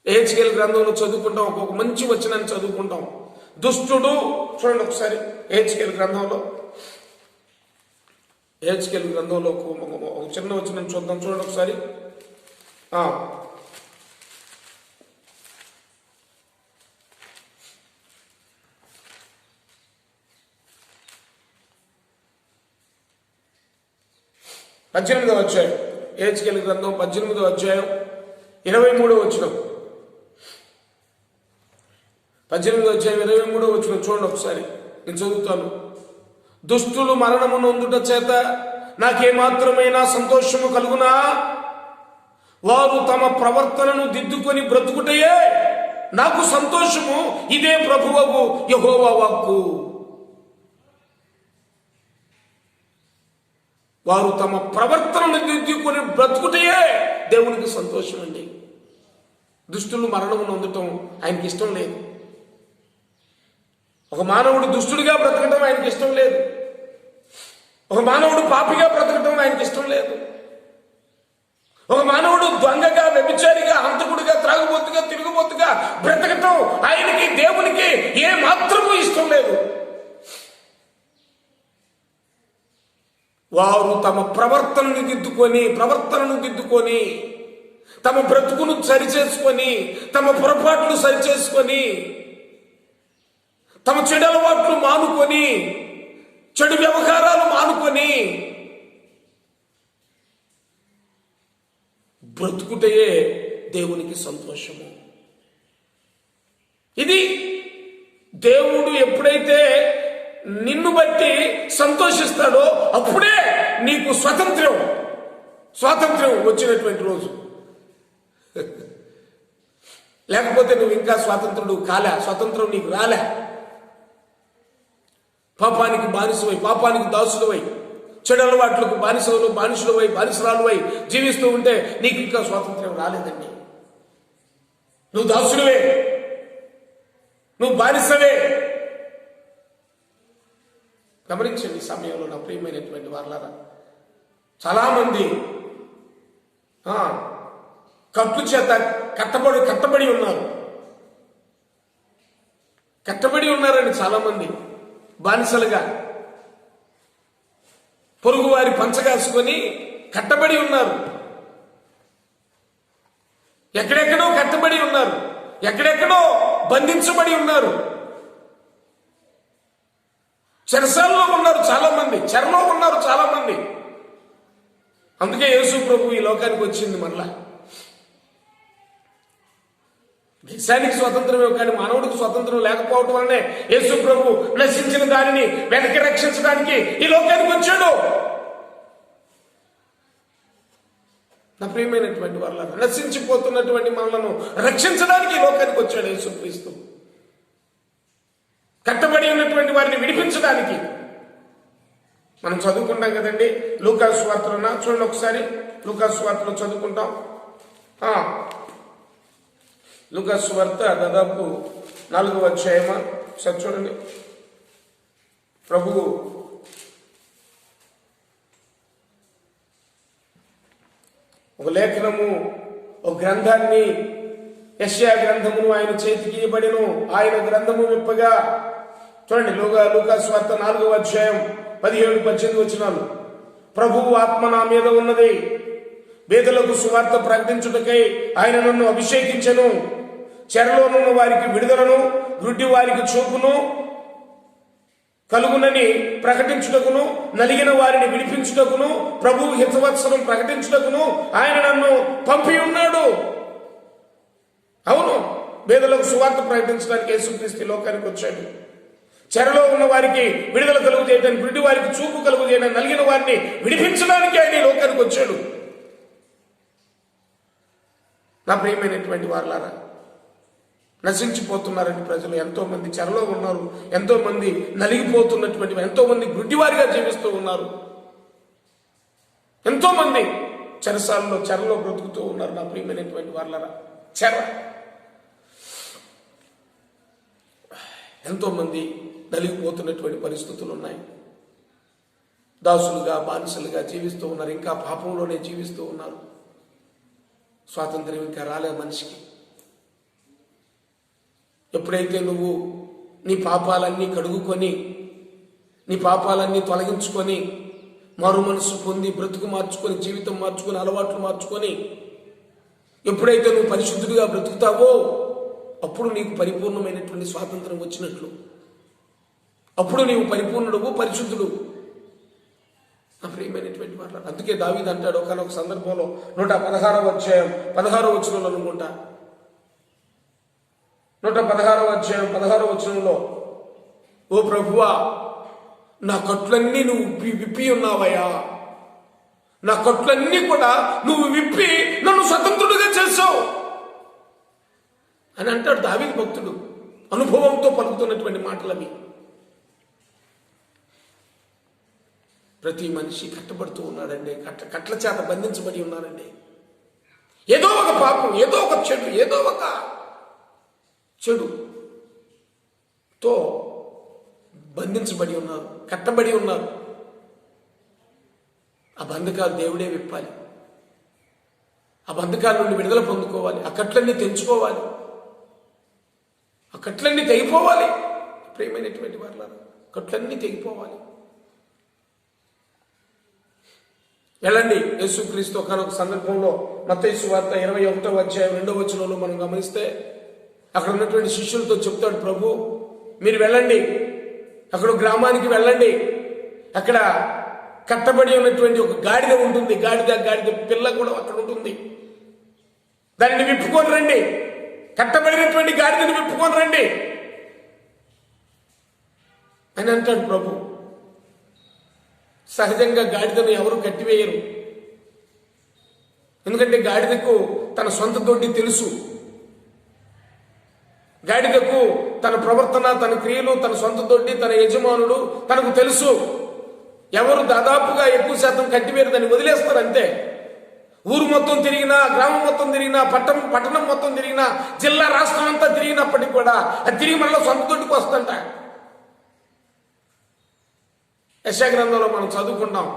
యెహెజ్కేలు గ్రంథంలో చదువుకుంటాం, ఒక మంచి వచనాన్ని చదువుకుంటాం. దుష్టుడు, చూడండి ఒకసారి యెహెజ్కేలు గ్రంథంలో ఒక చిన్న వచనం చూద్దాం, చూడండి ఒకసారి. 18వ అధ్యాయం, యెహెజ్కేలు గ్రంథం 18వ అధ్యాయం 23వ వచనం. 18వ అధ్యాయం 23వ వచనం చూడండి ఒకసారి, నేను చదువుతాను. దుష్టులు మరణము నొందుట చేత నాకేమాత్రమైనా సంతోషము కలుగునా? వారు తమ ప్రవర్తనను దిద్దుకొని బ్రతుకుటయే నాకు సంతోషము. ఇదే ప్రభువగు యెహోవా వాక్కు. వారు తమ ప్రవర్తనను దిద్దుకొని బ్రతుకుటయే దేవునికి సంతోషం అండి. దుష్టులు మరణము నొందటం ఆయనకి ఇష్టం లేదు. ఒక మానవుడు దుష్టుడిగా బ్రతకడం ఆయనకి ఇష్టం లేదు. ఒక మానవుడు పాపిగా బ్రతకడం ఆయనకి ఇష్టం లేదు. ఒక మానవుడు దొంగగా, వ్యభిచారిగా, హంతకుడిగా, త్రాగుబోతుగా, తిరుగుబోతుగా బ్రతకటం ఆయనకి, దేవునికి ఏ మాత్రమూ ఇష్టం లేదు. వారు తమ ప్రవర్తనను దిద్దుకొని తమ బ్రతుకును సరిచేసుకొని, తమ పొరపాట్లు సరిచేసుకొని, తమ చెడు అలవాట్లు మానుకొని, చెడు వ్యవహారాలు మానుకొని బ్రతుకుటయే దేవునికి సంతోషము. ఇది దేవుడు ఎప్పుడైతే నిన్ను బట్టి సంతోషిస్తాడో అప్పుడే నీకు స్వాతంత్ర్యం వచ్చినటువంటి రోజు. లేకపోతే నువ్వు ఇంకా స్వాతంత్రుడు కాలే, స్వాతంత్రం నీకు రాలే. పాపానికి బానిసవై, పాపానికి దాసులవై, చెడు అలవాట్లకు బానిసరాలువై జీవిస్తూ ఉంటే నీకు ఇంకా స్వాతంత్ర్యం రాలేదండి. నువ్వు దాసుడివే, నువ్వు బానిసవే. గమనించండి ఈ సమయంలో నా ప్రియమైనటువంటి వారలారా, చాలామంది కట్టు చేత కట్టబడి ఉన్నారండి. చాలామంది బానిసలుగా పొరుగు వారి పంచగాసుకొని కట్టబడి ఉన్నారు. ఎక్కడెక్కడో కట్టబడి ఉన్నారు, ఎక్కడెక్కడో బంధించబడి ఉన్నారు. చెరసాల్లో ఉన్నారు చాలామంది, చెరలో ఉన్నారు చాలామంది. అందుకే యేసు ప్రభు ఈ లోకానికి వచ్చింది. మరలా దేశానికి స్వతంత్రమే కానీ మానవుడికి స్వతంత్రం లేకపోవటం వల్లనే యేసు ప్రభు నశించిన దానిని వెనక్కి రక్షించడానికి ఈ లోకానికి వచ్చాడు. నా ప్రియమైనటువంటి వాళ్ళ, నశించిపోతున్నటువంటి మనలను రక్షించడానికి ఈ లోకానికి వచ్చాడు యేసుక్రీస్తు. కట్టబడి ఉన్నటువంటి వారిని విడిపించడానికి. మనం చదువుకుంటాం కదండి లూకాసు సువార్తలో. చూడండి ఒకసారి, లూకాసు సువార్తలో చదువుకుంటాం. లూకాసు సువార్త దాదాపు 4వ అధ్యాయమా, ఒకసారి చూడండి. ప్రభువు ఒక లేఖనము, ఒక గ్రంథాన్ని, యెషయా గ్రంథమును ఆయన చేతికి ఇవ్వబడెను. ఆయన గ్రంథము విప్పగా, చూడండి లూకా సువార్త 4వ అధ్యాయం 17-18 వచనాలు. ప్రభువు ఆత్మ నా మీద ఉన్నది, పేదలకు సువార్త ప్రకటించుటకై ఆయన నన్ను అభిషేకించెను. చెరలోనున్న వారికి విడుదలను, గుడ్డి వారికి చూపును కలుగునని ప్రకటించుటకును, నలిగిన వారిని విడిపించుటకును, ప్రభువు హితవత్సరం ప్రకటించుటకును ఆయన నన్ను పంపి ఉన్నాడు. అవును, పేదలకు సువార్త ప్రకటించడానికి యేసుక్రీస్తు లోకానికి వచ్చాడు. చెరలో ఉన్న వారికి విడుదల కలుగు చేయడానికి, గుడ్డి వారికి చూపు కలుగు చేయడానికి, నలిగిన వారిని విడిపించడానికి ఆయన ఈ లోకానికి వచ్చాడు. నా ప్రియమైనటువంటి వారలారా, నశించిపోతున్నారని ప్రజలు ఎంతో మంది చెరలో ఉన్నారు, ఎంతో మంది నలిగిపోతున్నటువంటి, ఎంతో మంది గుడ్డివారిగా జీవిస్తూ ఉన్నారు, ఎంతో మంది చెరలో బ్రతుకుతూ ఉన్నారు. నా ప్రియమైనటువంటి వారలారా, ఎంతో మంది నలిగిపోతున్నటువంటి పరిస్థితులు ఉన్నాయి. దాసులుగా, బానిసలుగా జీవిస్తూ ఉన్నారు, ఇంకా పాపంలోనే జీవిస్తూ ఉన్నారు. స్వాతంత్ర్యం ఇంకా రాలే మనిషికి. ఎప్పుడైతే నువ్వు నీ పాపాలన్నీ కడుగుకొని, నీ పాపాలన్నీ తొలగించుకొని, మారు మనసు పొంది, బ్రతుకు మార్చుకొని, జీవితం మార్చుకొని, అలవాట్లు మార్చుకొని, ఎప్పుడైతే నువ్వు పరిశుద్ధుడిగా బ్రతుకుతావో అప్పుడు నీకు పరిపూర్ణమైనటువంటి స్వాతంత్రం వచ్చినట్లు. అప్పుడు నీవు పరిపూర్ణుడు, పరిశుద్ధుడు. నా ప్రియమైనటువంటి మాట. అందుకే దావీదు అంటాడు ఒకనొక సందర్భంలో 116వ అధ్యాయం 16వ వచనంలో అనుకుంటా, 116వ అధ్యాయం 16వ వచనంలో, ఓ ప్రభువా, నా కట్లన్నీ నువ్వు విప్పి ఉన్నావయ్యా, నా కట్లన్నీ కూడా నువ్వు విప్పి నన్ను స్వతంత్రుడిగా చేసావు అని అంటాడు దావీదు భక్తుడు. అనుభవంతో పలుకుతున్నటువంటి మాటలవి. ప్రతి మనిషి కట్టబడుతూ ఉన్నాడండి, కట్ల చేత బంధించబడి ఉన్నాడండి. ఏదో ఒక పాపం, ఏదో ఒక చెడు, ఏదో ఒక చెడుతో బంధించబడి ఉన్నారు, కట్టబడి ఉన్నారు. ఆ బంధకాలు దేవుడే విప్పాలి. ఆ బంధకాల నుండి విడుదల పొందుకోవాలి. ఆ కట్లన్నీ తెంచుకోవాలి, ఆ కట్లన్నీ తెగిపోవాలి. ప్రియమైనటువంటి వాళ్ళ కట్లన్నీ తెగిపోవాలి. వెళ్ళండి, యేసుక్రీస్తు ఒకనొక సందర్భంలో మత్తయి సువార్త 21వ అధ్యాయం 2వ వచనంలో మనం గమనిస్తే, అక్కడ ఉన్నటువంటి శిష్యులతో చెప్తాడు ప్రభు, మీరు వెళ్ళండి, అక్కడ గ్రామానికి వెళ్ళండి, అక్కడ కట్టబడి ఉన్నటువంటి ఒక గాడిద ఉంటుంది, గాడిద పిల్ల కూడా అక్కడ ఉంటుంది, దానిని విప్పుకొని రండి, కట్టబడినటువంటి గాడిదని విప్పుకొని రండి అని అంటాడు ప్రభు. సహజంగా గాడిదను ఎవరు కట్టివేయరు, ఎందుకంటే గాడిదకు తన సొంత దొడ్డి తెలుసు. గాడిదకు తన ప్రవర్తన, తన క్రియలు, తన సొంత దొడ్డి, తన యజమానుడు తనకు తెలుసు. ఎవరు దాదాపుగా ఎక్కువ శాతం కట్టివేరు, దాన్ని వదిలేస్తారు అంతే. ఊరు మొత్తం తిరిగినా, గ్రామం మొత్తం తిరిగినా, పట్టణం మొత్తం తిరిగినా, జిల్లా రాష్ట్రం అంతా తిరిగినప్పటికీ కూడా అది తిరిగి మళ్ళీ సొంత దొడ్డికి వస్తుంట. యెషయా గ్రంథంలో మనం చదువుకుంటాం,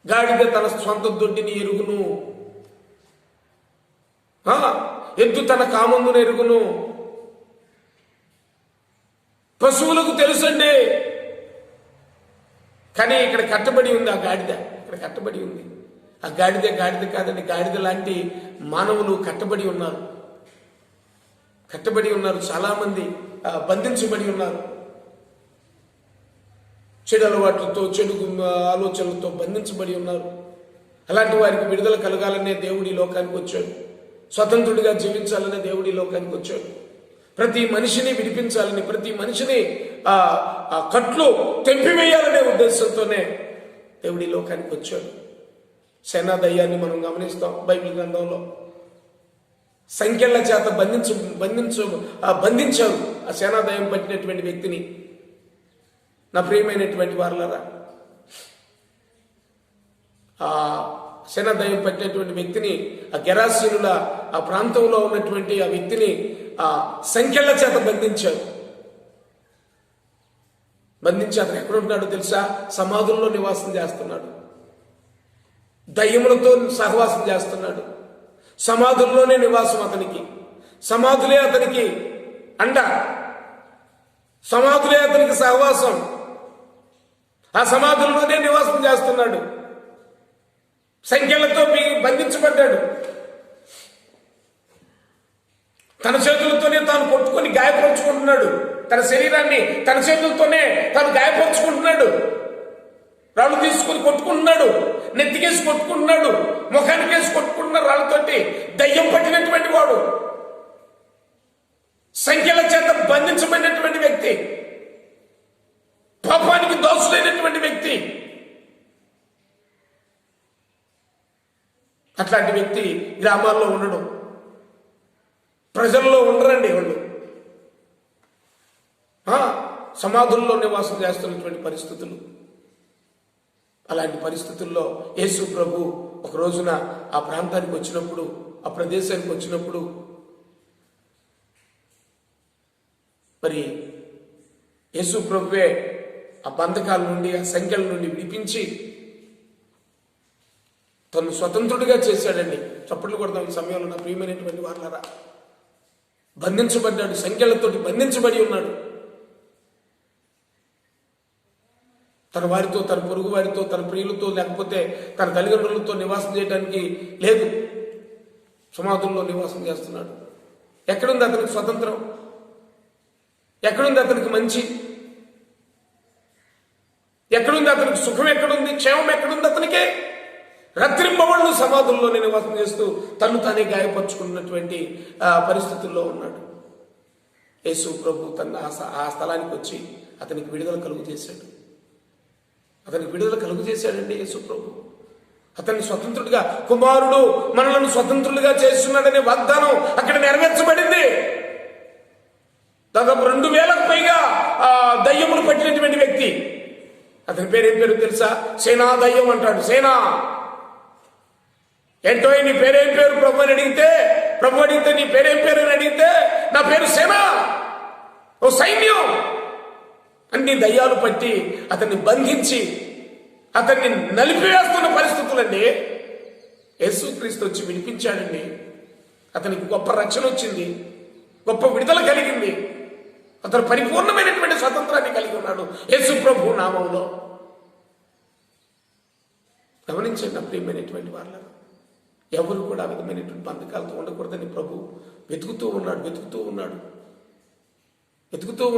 గాడిద తన సొంత దొడ్డిని ఎరుగును, ఎద్దు తన కామందును ఎరుగును. పశువులకు తెలుసండి, కానీ ఇక్కడ కట్టబడి ఉంది ఆ గాడిద, ఇక్కడ కట్టబడి ఉంది. ఆ గాడిద కాదండి, గాడిద లాంటి మానవులు కట్టబడి ఉన్నారు, చాలా మంది బంధించబడి ఉన్నారు. చెడు అలవాట్లతో, చెడు ఆలోచనలతో బంధించబడి ఉన్నారు. అలాంటి వారికి విడుదల కలగాలనే దేవుడి లోకానికి వచ్చాడు. స్వతంత్రుడిగా జీవించాలనే దేవుడి లోకానికి వచ్చాడు. ప్రతి మనిషిని విడిపించాలని, ప్రతి మనిషిని ఆ కట్లు తెంపివేయాలనే ఉద్దేశంతోనే దేవుడి లోకానికి వచ్చాడు. సేనా దయ్యాన్ని మనం గమనిస్తాం బైబిల్ గ్రంథంలో. సంఖ్యల చేత బంధించారు ఆ సేనా దయ్యం పట్టినటువంటి వ్యక్తిని. నా ప్రియమైనటువంటి వారలారా, ఆ సేనా దయ్యం పట్టినటువంటి వ్యక్తిని, ఆ గెరాసీనుల ఆ ప్రాంతంలో ఉన్నటువంటి ఆ వ్యక్తిని ఆ సంఖ్యల చేత బంధించారు. అతను ఎక్కడ ఉంటున్నాడో తెలుసా? సమాధుల్లో నివాసం చేస్తున్నాడు. దయ్యములతో సహవాసం చేస్తున్నాడు. సమాధుల్లోనే నివాసం అతనికి. సమాధులే అతనికి అండ, సమాధులే అతనికి సహవాసం. ఆ సమాధుల్లోనే నివాసం చేస్తున్నాడు. సంఖ్యలతో బంధించబడ్డాడు. తన చేతులతోనే తాను కొట్టుకొని గాయపరుచుకుంటున్నాడు. తన శరీరాన్ని తన చేతులతోనే తాను గాయపరుచుకుంటున్నాడు. రాళ్ళు తీసుకొని కొట్టుకుంటున్నాడు, నెత్తికేసి కొట్టుకుంటున్నాడు, ముఖానికేసి కొట్టుకుంటున్నాడు రాళ్ళతోటి. దయ్యం పట్టినటువంటి వాడు, సంఖ్యల చేత బంధించబడినటువంటి వ్యక్తి, పాపానికి దోషులైనటువంటి వ్యక్తి. అట్లాంటి వ్యక్తి గ్రామాల్లో ఉండడం, ప్రజల్లో ఉండరండి వాళ్ళు. సమాధుల్లో నివాసం చేస్తున్నటువంటి పరిస్థితులు. అలాంటి పరిస్థితుల్లో యేసు ప్రభు ఒక రోజున ఆ ప్రాంతానికి వచ్చినప్పుడు, ఆ ప్రదేశానికి వచ్చినప్పుడు మరి యేసు ప్రభువే ఆ బంధకాల నుండి, ఆ సంఖ్యల నుండి విడిపించి తను స్వతంత్రుడిగా చేశాడండి. చప్పట్లు కొడదాం ఈ సమయంలో నా ప్రియమైనటువంటి వాళ్ళారా. బంధించబడ్డాడు, సంఖ్యలతోటి బంధించబడి ఉన్నాడు. తన వారితో, తన పొరుగు వారితో, తన ప్రియులతో, లేకపోతే తన తల్లిదండ్రులతో నివాసం చేయడానికి లేదు. సమాధుల్లో నివాసం చేస్తున్నాడు. ఎక్కడుంది అతనికి స్వతంత్రం? ఎక్కడుంది అతనికి మంచి? ఎక్కడుంది అతనికి సుఖం? ఎక్కడుంది క్షేమం? ఎక్కడుంది అతనికి? రాత్రింబవళ్ళు సమాధుల్లోనే నివాసం చేస్తూ తను తానే గాయపరుచుకున్నటువంటి పరిస్థితుల్లో ఉన్నాడు. యేసు ప్రభు తన ఆ స్థలానికి వచ్చి అతనికి విడుదల కలుగు చేశాడు. అతనికి విడుదల కలుగు చేశాడండి యేసు ప్రభు. అతన్ని స్వతంత్రుడిగా, కుమారుడు మనలను స్వతంత్రులుగా చేస్తున్నాడనే వాగ్దానం అక్కడ నెరవేర్చబడింది. దాదాపు 2000కు పైగా దయ్యములు పట్టినటువంటి వ్యక్తి. అతని పేరు ఏం పేరు తెలుసా? సేనా దయ్యం అంటాడు. సేనా. ఏంటో నీ పేరేం పేరు ప్రభు అని అడిగితే, ప్రభు అడిగితే నీ పేరేం పేరు అని అడిగితే, నా పేరు సేనా, ఓ సైన్యం. అన్ని దయ్యాలు పట్టి అతన్ని బంధించి అతన్ని నలిపివేస్తున్న పరిస్థితులండి. యేసుక్రీస్తు వచ్చి విడిపించాడండి. అతనికి గొప్ప రక్షణ వచ్చింది, గొప్ప విడుదల కలిగింది. అతను పరిపూర్ణమైనటువంటి స్వతంత్రాన్ని కలిగి ఉన్నాడు యేసు ప్రభు నామంలో. గమనించండి నా ప్రియమైనటువంటి వాళ్ళను. ఎవరు కూడా ఆ విధమైనటువంటి బంధకాలతో ఉండకూడదని ప్రభు వెతుకుతూ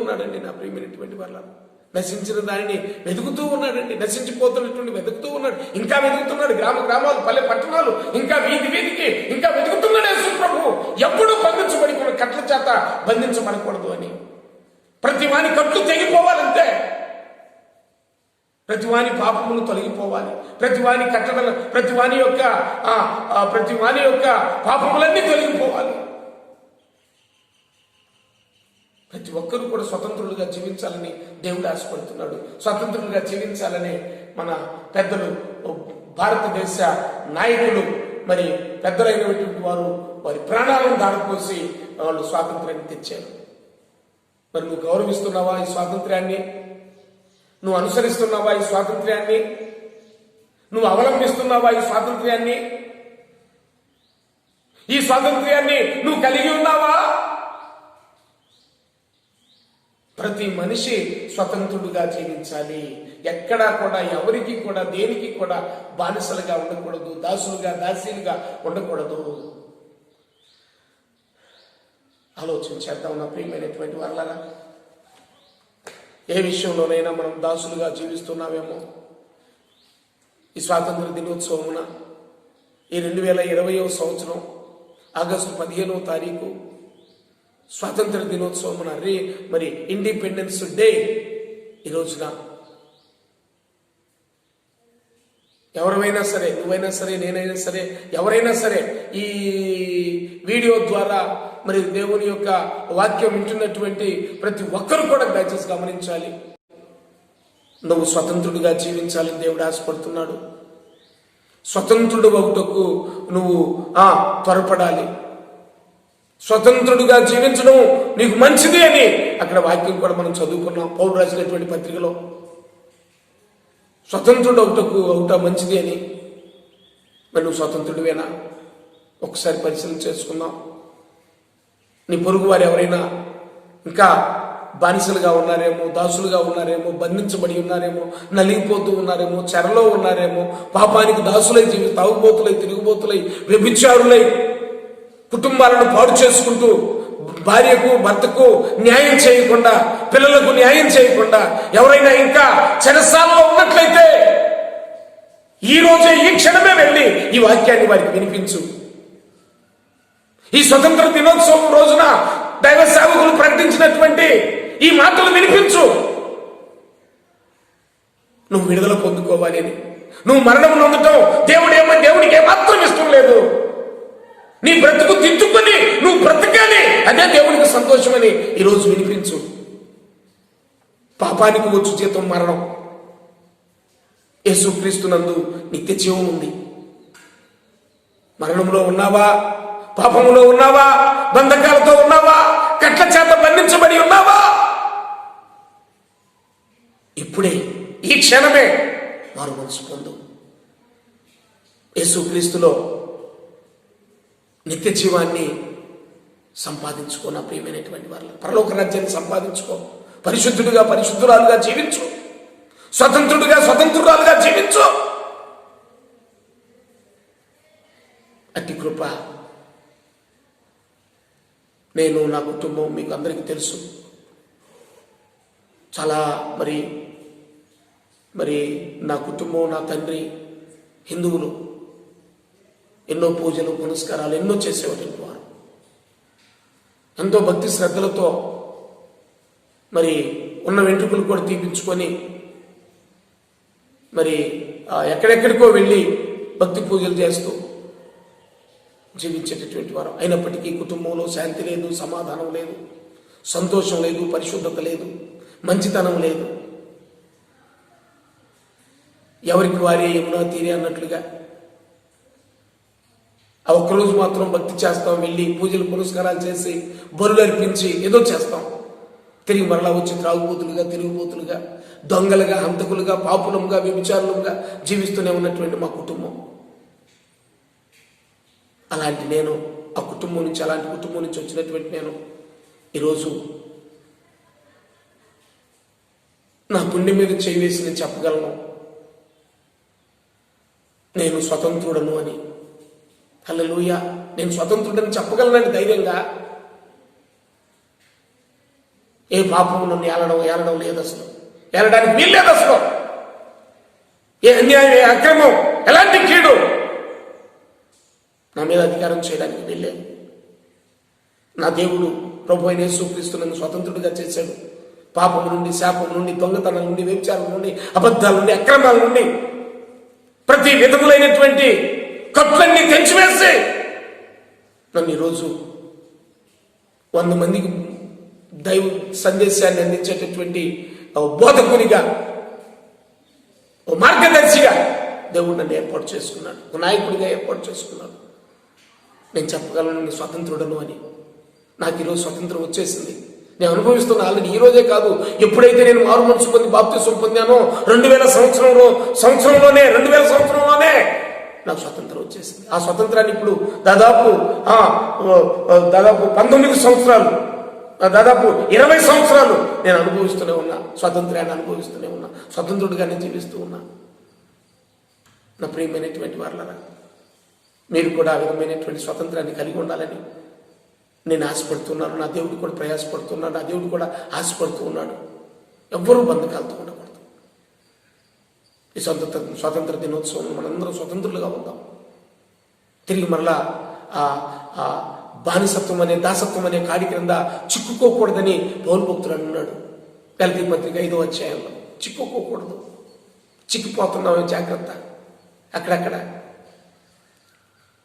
ఉన్నాడండి నా ప్రియమైనటువంటి వాళ్ళను. నశించిన దానిని వెతుకుతూ ఉన్నాడండి. నశించిపోతున్నటువంటి వెతుకుతూ ఉన్నాడు. ఇంకా వెతుకుతున్నాడు. గ్రామాలు, పల్లె పట్టణాలు, ఇంకా వీధికి ఇంకా వెతుకుతున్నాడు యేసు ప్రభు. ఎప్పుడూ బంధించబడి కట్ల చేత బంధించబడకూడదు అని. ప్రతి వాని కట్లు తెగిపోవాలంతే. ప్రతి వాని పాపములు తొలగిపోవాలి. ప్రతి వాని కట్టడలు, ప్రతి వాని యొక్క పాపములన్నీ తొలగిపోవాలి. ప్రతి ఒక్కరూ కూడా స్వతంత్రులుగా జీవించాలని దేవుడు ఆశపడుతున్నాడు. స్వతంత్రులుగా జీవించాలని మన పెద్దలు, భారతదేశ నాయకులు, మరి పెద్దలైనటువంటి వారు వారి ప్రాణాలను దారిపోసి వాళ్ళు స్వాతంత్రాన్ని తెచ్చారు. మరి నువ్వు గౌరవిస్తున్నావా ఈ స్వాతంత్ర్యాన్ని? నువ్వు అనుసరిస్తున్నావా ఈ స్వాతంత్ర్యాన్ని? నువ్వు అవలంబిస్తున్నావా ఈ స్వాతంత్ర్యాన్ని? ఈ స్వాతంత్ర్యాన్ని నువ్వు కలిగి ఉన్నావా? ప్రతి మనిషి స్వతంత్రుడుగా జీవించాలి. ఎక్కడా కూడా ఎవరికి కూడా దేనికి కూడా బానిసలుగా ఉండకూడదు, దాసీలుగా ఉండకూడదు. ఆలోచించేద్దాం నా ప్రియమైనటువంటి వాళ్ళరా. ఏ విషయంలోనైనా మనం దాసులుగా జీవిస్తున్నామేమో. ఈ స్వాతంత్ర దినోత్సవమున ఈ 2020వ సంవత్సరం ఆగస్టు 15వ తారీఖు స్వాతంత్ర దినోత్సవమున మరి ఇండిపెండెన్స్ డే ఈ రోజున ఎవరైనా సరే, నువ్వైనా సరే, నేనైనా సరే, ఎవరైనా సరే ఈ వీడియో ద్వారా మరి దేవుని యొక్క వాక్యం వింటున్నటువంటి ప్రతి ఒక్కరు కూడా దయచేసి గమనించాలి. నువ్వు స్వతంత్రుడిగా జీవించాలని దేవుడు ఆశపడుతున్నాడు. స్వతంత్రుడు ఒకటకు నువ్వు త్వరపడాలి. స్వతంత్రుడిగా జీవించడం నీకు మంచిది అని అక్కడ వాక్యం కూడా మనం చదువుకున్నాం పౌలు రాసినటువంటి పత్రికలో. స్వతంత్రుడు ఒకట మంచిది అని. మరి నువ్వు స్వతంత్రుడివేనా? ఒకసారి పరిశీలన చేసుకుందాం. నీ పొరుగు వారు ఎవరైనా ఇంకా బానిసలుగా ఉన్నారేమో, దాసులుగా ఉన్నారేమో, బంధించబడి ఉన్నారేమో, నలిగిపోతూ ఉన్నారేమో, చెరలో ఉన్నారేమో, పాపానికి దాసులై తాగుబోతులై, తిరుగుబోతులై, వ్యభిచారులై, కుటుంబాలను పాడు చేసుకుంటూ భార్యకు భర్తకు న్యాయం చేయకుండా, పిల్లలకు న్యాయం చేయకుండా ఎవరైనా ఇంకా చెరసాలలో ఉన్నట్లయితే ఈ రోజే, ఈ క్షణమే వెళ్ళి ఈ వాక్యాన్ని వారికి వినిపించు. ఈ స్వతంత్ర దినోత్సవం రోజున దైవ సేవకులు ప్రకటించినటువంటి ఈ మాటలు వినిపించు. నువ్వు విడుదల పొందుకోవాలి అని. నువ్వు మరణం నొందటం దేవుడికి ఏమాత్రం ఇష్టం లేదు. నీ బ్రతుకు దిద్దుకొని నువ్వు బ్రతకాలి, అదే దేవునికి సంతోషమని ఈరోజు వినిపించు. పాపానికి వచ్చు జీతం మరణం. యేసుక్రీస్తునందు నిత్య జీవం ఉంది. మరణంలో ఉన్నావా? పాపములో ఉన్నావా? బంధకాలతో ఉన్నావా? కట్ల చేత బంధించబడి ఉన్నావా? ఇప్పుడే, ఈ క్షణమే మారు మనసు పొందు. యేసుక్రీస్తులో నిత్య జీవాన్ని సంపాదించుకో. నా ప్రియమైనటువంటి వారు, పరలోక రాజ్యాన్ని సంపాదించుకో. పరిశుద్ధుడిగా, పరిశుద్ధురాలుగా జీవించు. స్వతంత్రుడిగా, స్వతంత్రురాలుగా జీవించు. అట్టి కృప నేను, నా కుటుంబం మీకు అందరికీ తెలుసు. చాలా మరి నా కుటుంబం, నా తండ్రి హిందువులు. ఎన్నో పూజలు, పునస్కారాలు ఎన్నో చేసేవారు. వారు ఎంతో భక్తి శ్రద్ధలతో మరి ఉన్న వెంట్రుకలు కూడా తీపించుకొని మరి ఎక్కడెక్కడికో వెళ్ళి భక్తి పూజలు చేస్తూ జీవించేటటువంటి వారు. అయినప్పటికీ కుటుంబంలో శాంతి లేదు, సమాధానం లేదు, సంతోషం లేదు, పరిశుద్ధత లేదు, మంచితనం లేదు. ఎవరికి వారే యమునా తీరే అన్నట్లుగా ఆ ఒక్కరోజు మాత్రం భక్తి చేస్తాం, వెళ్ళి పూజలు పునస్కారాలు చేసి బరులు అర్పించి ఏదో చేస్తాం. తిరిగి మరలా వచ్చి త్రాగుబోతులుగా, తిరుగుబోతులుగా, దొంగలుగా, హంతకులుగా, పాపులంగా, వ్యభిచారులుగా జీవిస్తూనే ఉన్నటువంటి మా కుటుంబం. అలాంటి నేను, అలాంటి కుటుంబం నుంచి వచ్చినటువంటి నేను ఈరోజు నా గుండె మీద చేయి వేసి నేను చెప్పగలను, నేను స్వతంత్రుడను అని. హల్లెలూయా. నేను స్వతంత్రుడని చెప్పగలనండి ధైర్యంగా. ఏ పాపము నన్ను ఏలడం లేదు, అసలు ఏలడానికి వీల్లేదు. అసలు ఏ అన్యాయం, ఏ అక్రమం, ఎలాంటి కీడు నా మీద అధికారం చేయడానికి వీల్లేదు. నా దేవుడు ప్రభు అయిన యేసుక్రీస్తు నన్ను స్వతంత్రుడిగా చేశాడు. పాపము నుండి, శాపం నుండి, దొంగతనం నుండి, వ్యభిచారం నుండి, అబద్ధాల నుండి, అక్రమాల నుండి, ప్రతి విధములైనటువంటి కట్లన్నీ తెంచివేసి నన్ను ఈరోజు 100 మందికి దైవ సందేశాన్ని అందించేటటువంటి బోధకునిగా, మార్గదర్శిగా దేవుడు నన్ను ఏర్పాటు చేసుకున్నాడు. ఒక నాయకుడిగా ఏర్పాటు చేసుకున్నాడు. నేను చెప్పగలను నేను స్వతంత్రుడను అని. నాకు ఈరోజు స్వతంత్రం వచ్చేసింది. నేను అనుభవిస్తున్నా. ఆల్రెడీ ఈ రోజే కాదు, ఎప్పుడైతే నేను మారు మనసు పొంది బాప్తిసం పొందానో 2000 సంవత్సరంలోనే నాకు స్వతంత్రం వచ్చేసింది. ఆ స్వతంత్రాన్ని ఇప్పుడు దాదాపు 19 సంవత్సరాలు, దాదాపు 20 సంవత్సరాలు నేను అనుభవిస్తూనే ఉన్నా. స్వతంత్రాన్ని అనుభవిస్తూనే ఉన్నా. స్వతంత్రుడిగానే జీవిస్తూ ఉన్నా. నా ప్రియమైనటువంటి వారలారా, మీరు కూడా ఆ విధమైనటువంటి స్వతంత్రాన్ని కలిగి ఉండాలని నేను ఆశపడుతున్నాను. నా దేవుడు కూడా ప్రయాసపడుతున్నాడు. నా దేవుడు కూడా ఆశపడుతూ ఉన్నాడు. ఎవ్వరూ బంధకాలతో ఉండకూడదు. ఈ స్వాతంత్ర దినోత్సవం మనందరం స్వతంత్రులుగా ఉందాం. తిరిగి మరలా ఆ బానిసత్వం అనే, దాసత్వం అనే కాడి క్రింద చిక్కుకోకూడదని పౌలు భక్తుడు అన్నాడు గలతీ పత్రిక 5వ అధ్యాయంలో. చిక్కుకోకూడదు. చిక్కిపోతున్నావు, జాగ్రత్త. అక్కడక్కడ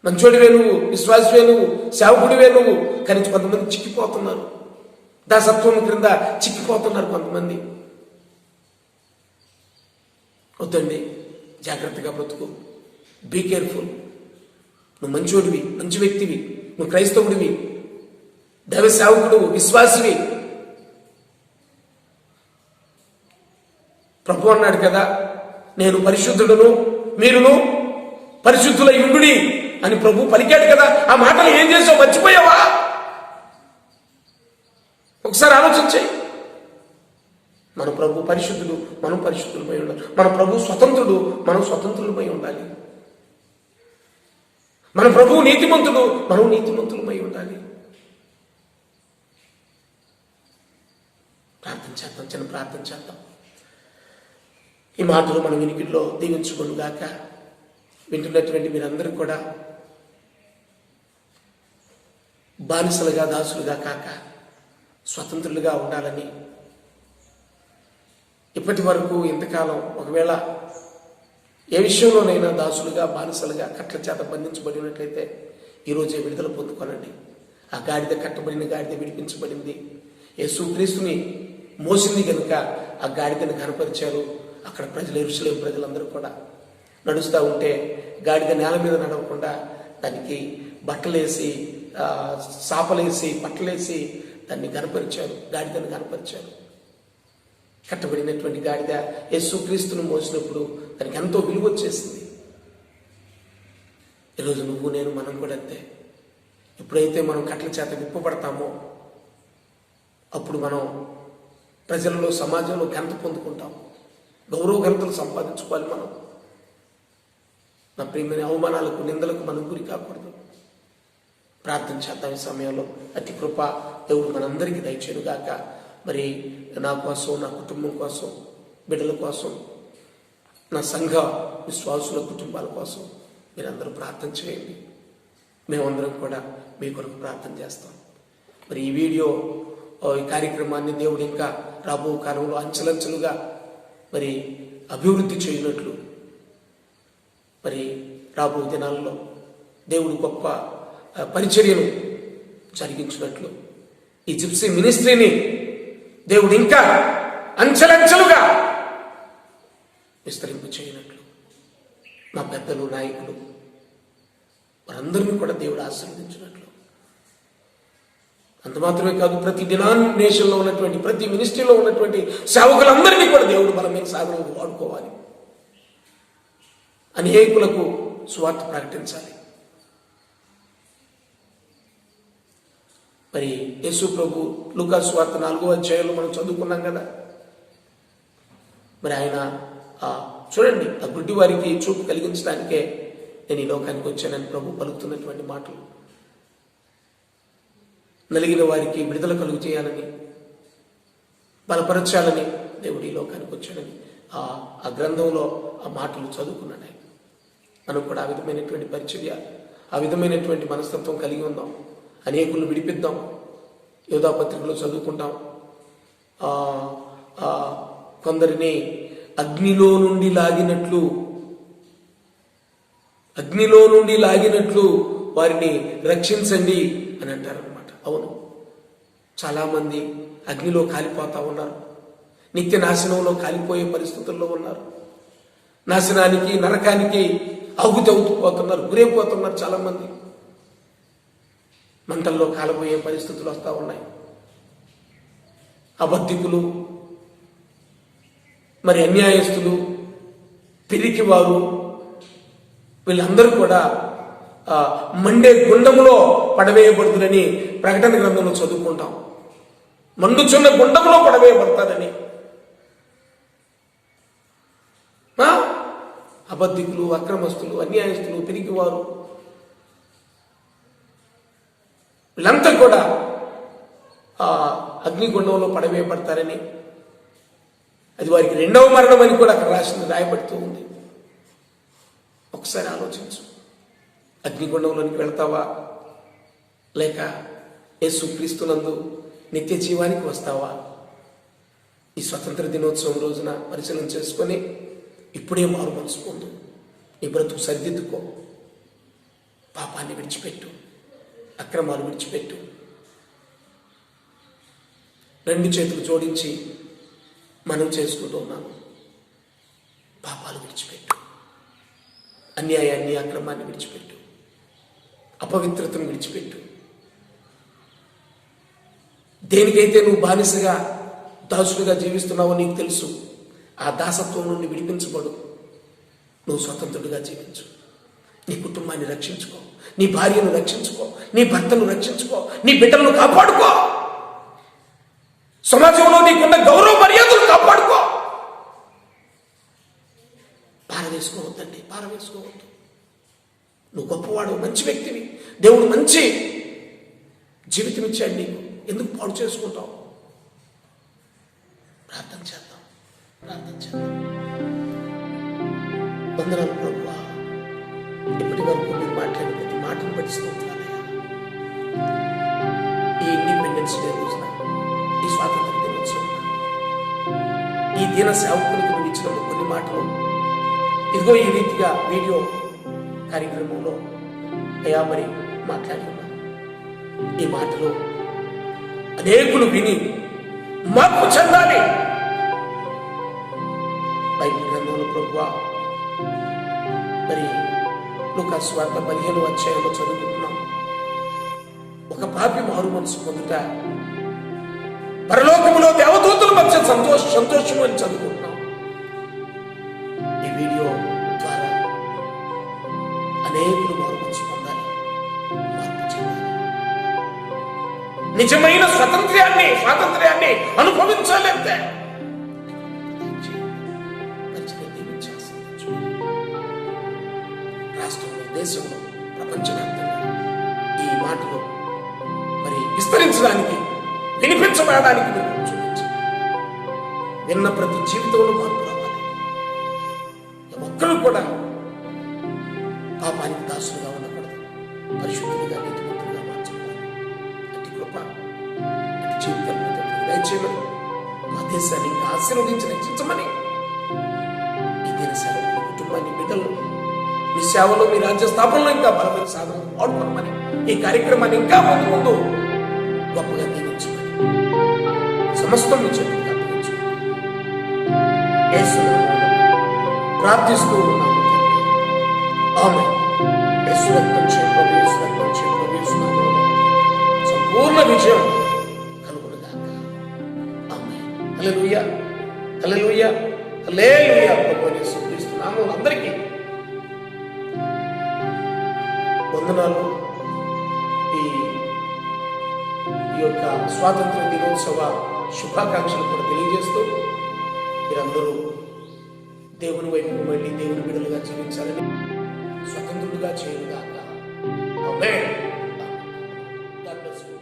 మంచోడివే నువ్వు, విశ్వాసవే నువ్వు, సేవకుడివే నువ్వు, కానీ కొంతమంది చిక్కిపోతున్నారు. దాసత్వం క్రింద చిక్కిపోతున్నారు కొంతమంది. వద్దండి, జాగ్రత్తగా బ్రతుకు. Be careful. నువ్వు మంచోడివి, మంచి వ్యక్తివి, నువ్వు క్రైస్తవుడివి, దైవ సేవకుడు, విశ్వాసివి. ప్రభు అన్నాడు కదా, నేను పరిశుద్ధుడును, మీరును పరిశుద్ధుల యుంగుడి అని ప్రభు పలికాడు కదా. ఆ మాటలు ఏం చేసావు? మర్చిపోయావా? ఒకసారి ఆలోచించాయి. మన ప్రభు పరిశుద్ధుడు, మనం పరిశుద్ధులమై ఉండాలి. మన ప్రభు స్వతంత్రుడు, మనం స్వతంత్రులమై ఉండాలి. మన ప్రభు నీతిమంతుడు, మనం నీతిమంతులమై ఉండాలి. ప్రార్థన చేద్దాం, చిన్న ప్రార్థన చేద్దాం. ఈ మాటలు మన వినికిడిలో దీవించుకొను గాక. వింటున్నటువంటి మీరందరూ కూడా బానిసలుగా, దాసులుగా కాక స్వతంత్రులుగా ఉండాలని, ఇప్పటి వరకు ఇంతకాలం ఒకవేళ ఏ విషయంలోనైనా దాసులుగా, బానిసలుగా, కట్ల చేత బంధించబడినట్లయితే ఈరోజే విడుదల పొందుకోనండి. ఆ గాడిద కట్టబడిన గాడిద విడిపించబడింది. యేసుక్రీస్తుని మోసింది కనుక ఆ గాడిదను కనపరిచారు. అక్కడ ప్రజలు, యెరూషలేము ప్రజలందరూ కూడా నడుస్తూ ఉంటే గాడిద నేల మీద నడవకుండా దానికి బట్టలేసి, సాపలేసి, బట్టలేసి దాన్ని కనపరిచారు, గాడిదను కనపరిచారు. కట్టబడినటువంటి గాడిద యేసుక్రీస్తును మోసినప్పుడు దానికి ఎంతో విలువ వచ్చేసింది. ఈరోజు నువ్వు, నేను, మనం కూడా అంతే. ఎప్పుడైతే మనం కట్ల చేత విప్పబడతామో అప్పుడు మనం ప్రజలలో, సమాజంలో ఘనత పొందుకుంటాం. గౌరవ ఘనతలు సంపాదించుకోవాలి. మనం నా ప్రియమైన అవమానాలకు, నిందలకు మనం గురి కాకూడదు. ప్రార్థన చేద్దాం ఈ సమయంలో. అతి కృప దేవుడు మనందరికీ దయచేయుగాక. మరి నా కోసం, నా కుటుంబం కోసం, బిడ్డల కోసం, నా సంఘ విశ్వాసుల కుటుంబాల కోసం మీరందరూ ప్రార్థన చేయండి. మేమందరం కూడా మీ కొరకు ప్రార్థన చేస్తాం. మరి ఈ వీడియో, ఈ కార్యక్రమాన్ని దేవుడు ఇంకా రాబో కాలంలో అంచెలంచెలుగా మరి అభివృద్ధి చేయనట్లు, మరి రాబో దినాల్లో దేవుడు గొప్ప పరిచర్యను జరిగించినట్లు, ఈ జిప్సీ మినిస్ట్రీని దేవుడు ఇంకా అంచెలంచెలుగా విస్తరింపు చేయనట్లు, మా పెద్దలు, నాయకులు వారందరినీ కూడా దేవుడు ఆశీర్వదించినట్లు, అంత మాత్రమే కాదు, ప్రతి డినామినేషన్లో ఉన్నటువంటి, ప్రతి మినిస్ట్రీలో ఉన్నటువంటి సేవకులందరినీ కూడా దేవుడు బలమైన సాధనకు వాడుకోవాలి. అనేకులకు సువార్త ప్రకటించాలి. మరి యేసు ప్రభు లూకా సువార్త 4వ అధ్యాయంలో మనం చదువుకున్నాం కదా. మరి ఆయన చూడండి, ఆ గుడ్డి వారికి చూపు కలిగించడానికే నేను ఈ లోకానికి వచ్చానని ప్రభు పలుకుతున్నటువంటి మాటలు, నలిగిన వారికి విడుదల కలుగు చేయాలని, బలపరచాలని దేవుడు ఈ లోకానికి వచ్చాడని ఆ గ్రంథంలో ఆ మాటలు చదువుకున్నాడు ఆయన. మనం కూడా ఆ విధమైనటువంటి పరిచర్య, ఆ విధమైనటువంటి మనస్తత్వం కలిగి ఉందాం. అనేకులను విడిపిద్దాం. యోధా పత్రికలో చదువుకుంటాం, కొందరిని అగ్నిలో నుండి లాగినట్లు వారిని రక్షించండి అని అంటారనమాట. అవును, చాలామంది అగ్నిలో కాలిపోతా ఉన్నారు, నిత్య నాశనంలో కాలిపోయే పరిస్థితుల్లో ఉన్నారు, నాశనానికి, నరకానికి ఆహుతి అవుతుపోతున్నారు, గురైపోతున్నారు. చాలామంది మంటల్లో కాలబోయే పరిస్థితులు వస్తూ ఉన్నాయి. అబద్ధికులు, మరి అన్యాయస్తులు, పిరికివారు, వీళ్ళందరూ కూడా మండే గుండంలో పడవేయబడుతుందని ప్రకటన గ్రంథంలో చదువుకుంటాం. మండుచున్న గుండంలో పడవేయబడతారని. అబద్ధికులు, అక్రమస్తులు, అన్యాయస్తులు, పిరికివారు, వీళ్ళంతా కూడా అగ్నిగుండంలో పడవేయబడతారని, అది వారికి 2వ మరణం అని కూడా అక్కడ రాయబడుతూ ఉంది. ఒకసారి ఆలోచించు. అగ్నిగుండంలోనికి వెళ్తావా, లేక యేసుక్రీస్తునందు నిత్య జీవానికి వస్తావా? ఈ స్వతంత్ర దినోత్సవం రోజున పరిశీలన చేసుకొని ఇప్పుడే మారు మనసు పొందు. నీ బ్రతుకు సరిదిద్దుకో. పాపాన్ని విడిచిపెట్టు, అక్రమాలు విడిచిపెట్టు. 2 చేతులు జోడించి మనం చేసుకుంటూ ఉన్నాను. పాపాలు విడిచిపెట్టు, అన్యాయాన్ని, అక్రమాన్ని విడిచిపెట్టు, అపవిత్రతను విడిచిపెట్టు. దేనికైతే నువ్వు బానిసగా, దాసుడిగా జీవిస్తున్నావో నీకు తెలుసు. ఆ దాసత్వం నుండి విడిపించబడు, నువ్వు స్వతంత్రుడిగా జీవించు. నీ కుటుంబాన్ని రక్షించుకో, నీ భార్యను రక్షించుకో, నీ భర్తను రక్షించుకో, నీ బిడ్డలను కాపాడుకో, సమాజంలో నీకున్న గౌరవ మర్యాదలు కాపాడుకో. పారవేసుకోవద్దండి, పారవేసుకోవద్దు. నువ్వు గొప్పవాడు, మంచి వ్యక్తివి, దేవుడు మంచి జీవితం ఇచ్చాడు నీకు, ఎందుకు పాడు చేసుకుంటావు? ప్రార్థన చేద్దాం, ప్రార్థన చేద్దాం. వందనాలు ప్రభువా, ఇప్పటి వరకు మీరు మాట్లాడిన ప్రతి మాటను బట్టి స్తోత్రాలయ్యా. ఈ ఇండిపెండెన్స్ డే రోజున, ఈ స్వాతంత్ర దినోత్సవం, ఈ దీన సేవకునికి నువ్వు ఇచ్చిన కొన్ని మాటలు ఇదిగో ఈ రీతిగా వీడియో కార్యక్రమంలో అయ్యా మరి మాట్లాడి ఉన్నాను. ఈ మాటలు అనేకులు విని మార్పు చెందాలి. బైబిల్ గ్రంథంలో ప్రభువా మరి లూకా సువార్త 15వ అధ్యాయంలో చదువుకుంటున్నాం. ఒక పాపి మారు మనసు పొందుట పరలోకములో దేవదూతల మధ్య సంతోషము అని చదువుకుంటున్నాం. ఈ వీడియో ద్వారా అనేకులు మారు మనసు పొందాలి, మార్పు చెందాలి, నిజమైన స్వాతంత్ర్యాన్ని అనుభవించాలి. అంతే రాష్ట్రంలో, దేశంలో, ప్రపంచవ్యాప్తంగా ఈ మాటలు మరి విస్తరించడానికి, వినిపించబడడానికి మీరు చూపించండి. విన్న ప్రతి జీవితంలో మార్పు రావాలి. ఒక్కరు కూడా పాపానికి దాసులుగా ఉండకూడదు, పరిశుద్ధులుగా, నీతిమంతులుగా మార్చుకోవాలి. అట్టి కృప, అట్టి జీవితం దయచేయమని, మా దేశాన్ని ఇంకా ఆశీర్వదించి రక్షించమని, ఈ దీన సేవకుల కుటుంబాన్ని, బిడ్డలు మీ సేవలో, మీ రాజ్య స్థాపనలో ఇంకా బలమైన సాధన వాడుకోమని, ఈ కార్యక్రమాన్ని ఇంకా ముందు గొప్పగా దీవించమని, సమస్తం మీ చేతులకు అప్పగించుకోమని ప్రార్థిస్తూ ఉన్నాము. ఆమె సంపూర్ణ విజయం కలుగునుగాక. ఆమె హల్లెలూయా, హల్లెలూయా, హల్లెలూయా. ప్రభువైన యేసుక్రీస్తు నామములో అందరికీ వందనాలు. ఈ యొక్క స్వాతంత్ర దినోత్సవ శుభాకాంక్షలు కూడా తెలియజేస్తూ మీరందరూ దేవుని వైపు మళ్ళీ దేవుని బిడ్డలుగా జీవించాలని, స్వతంత్రులుగా చేయనుగాక. ఆమేన్. God bless you.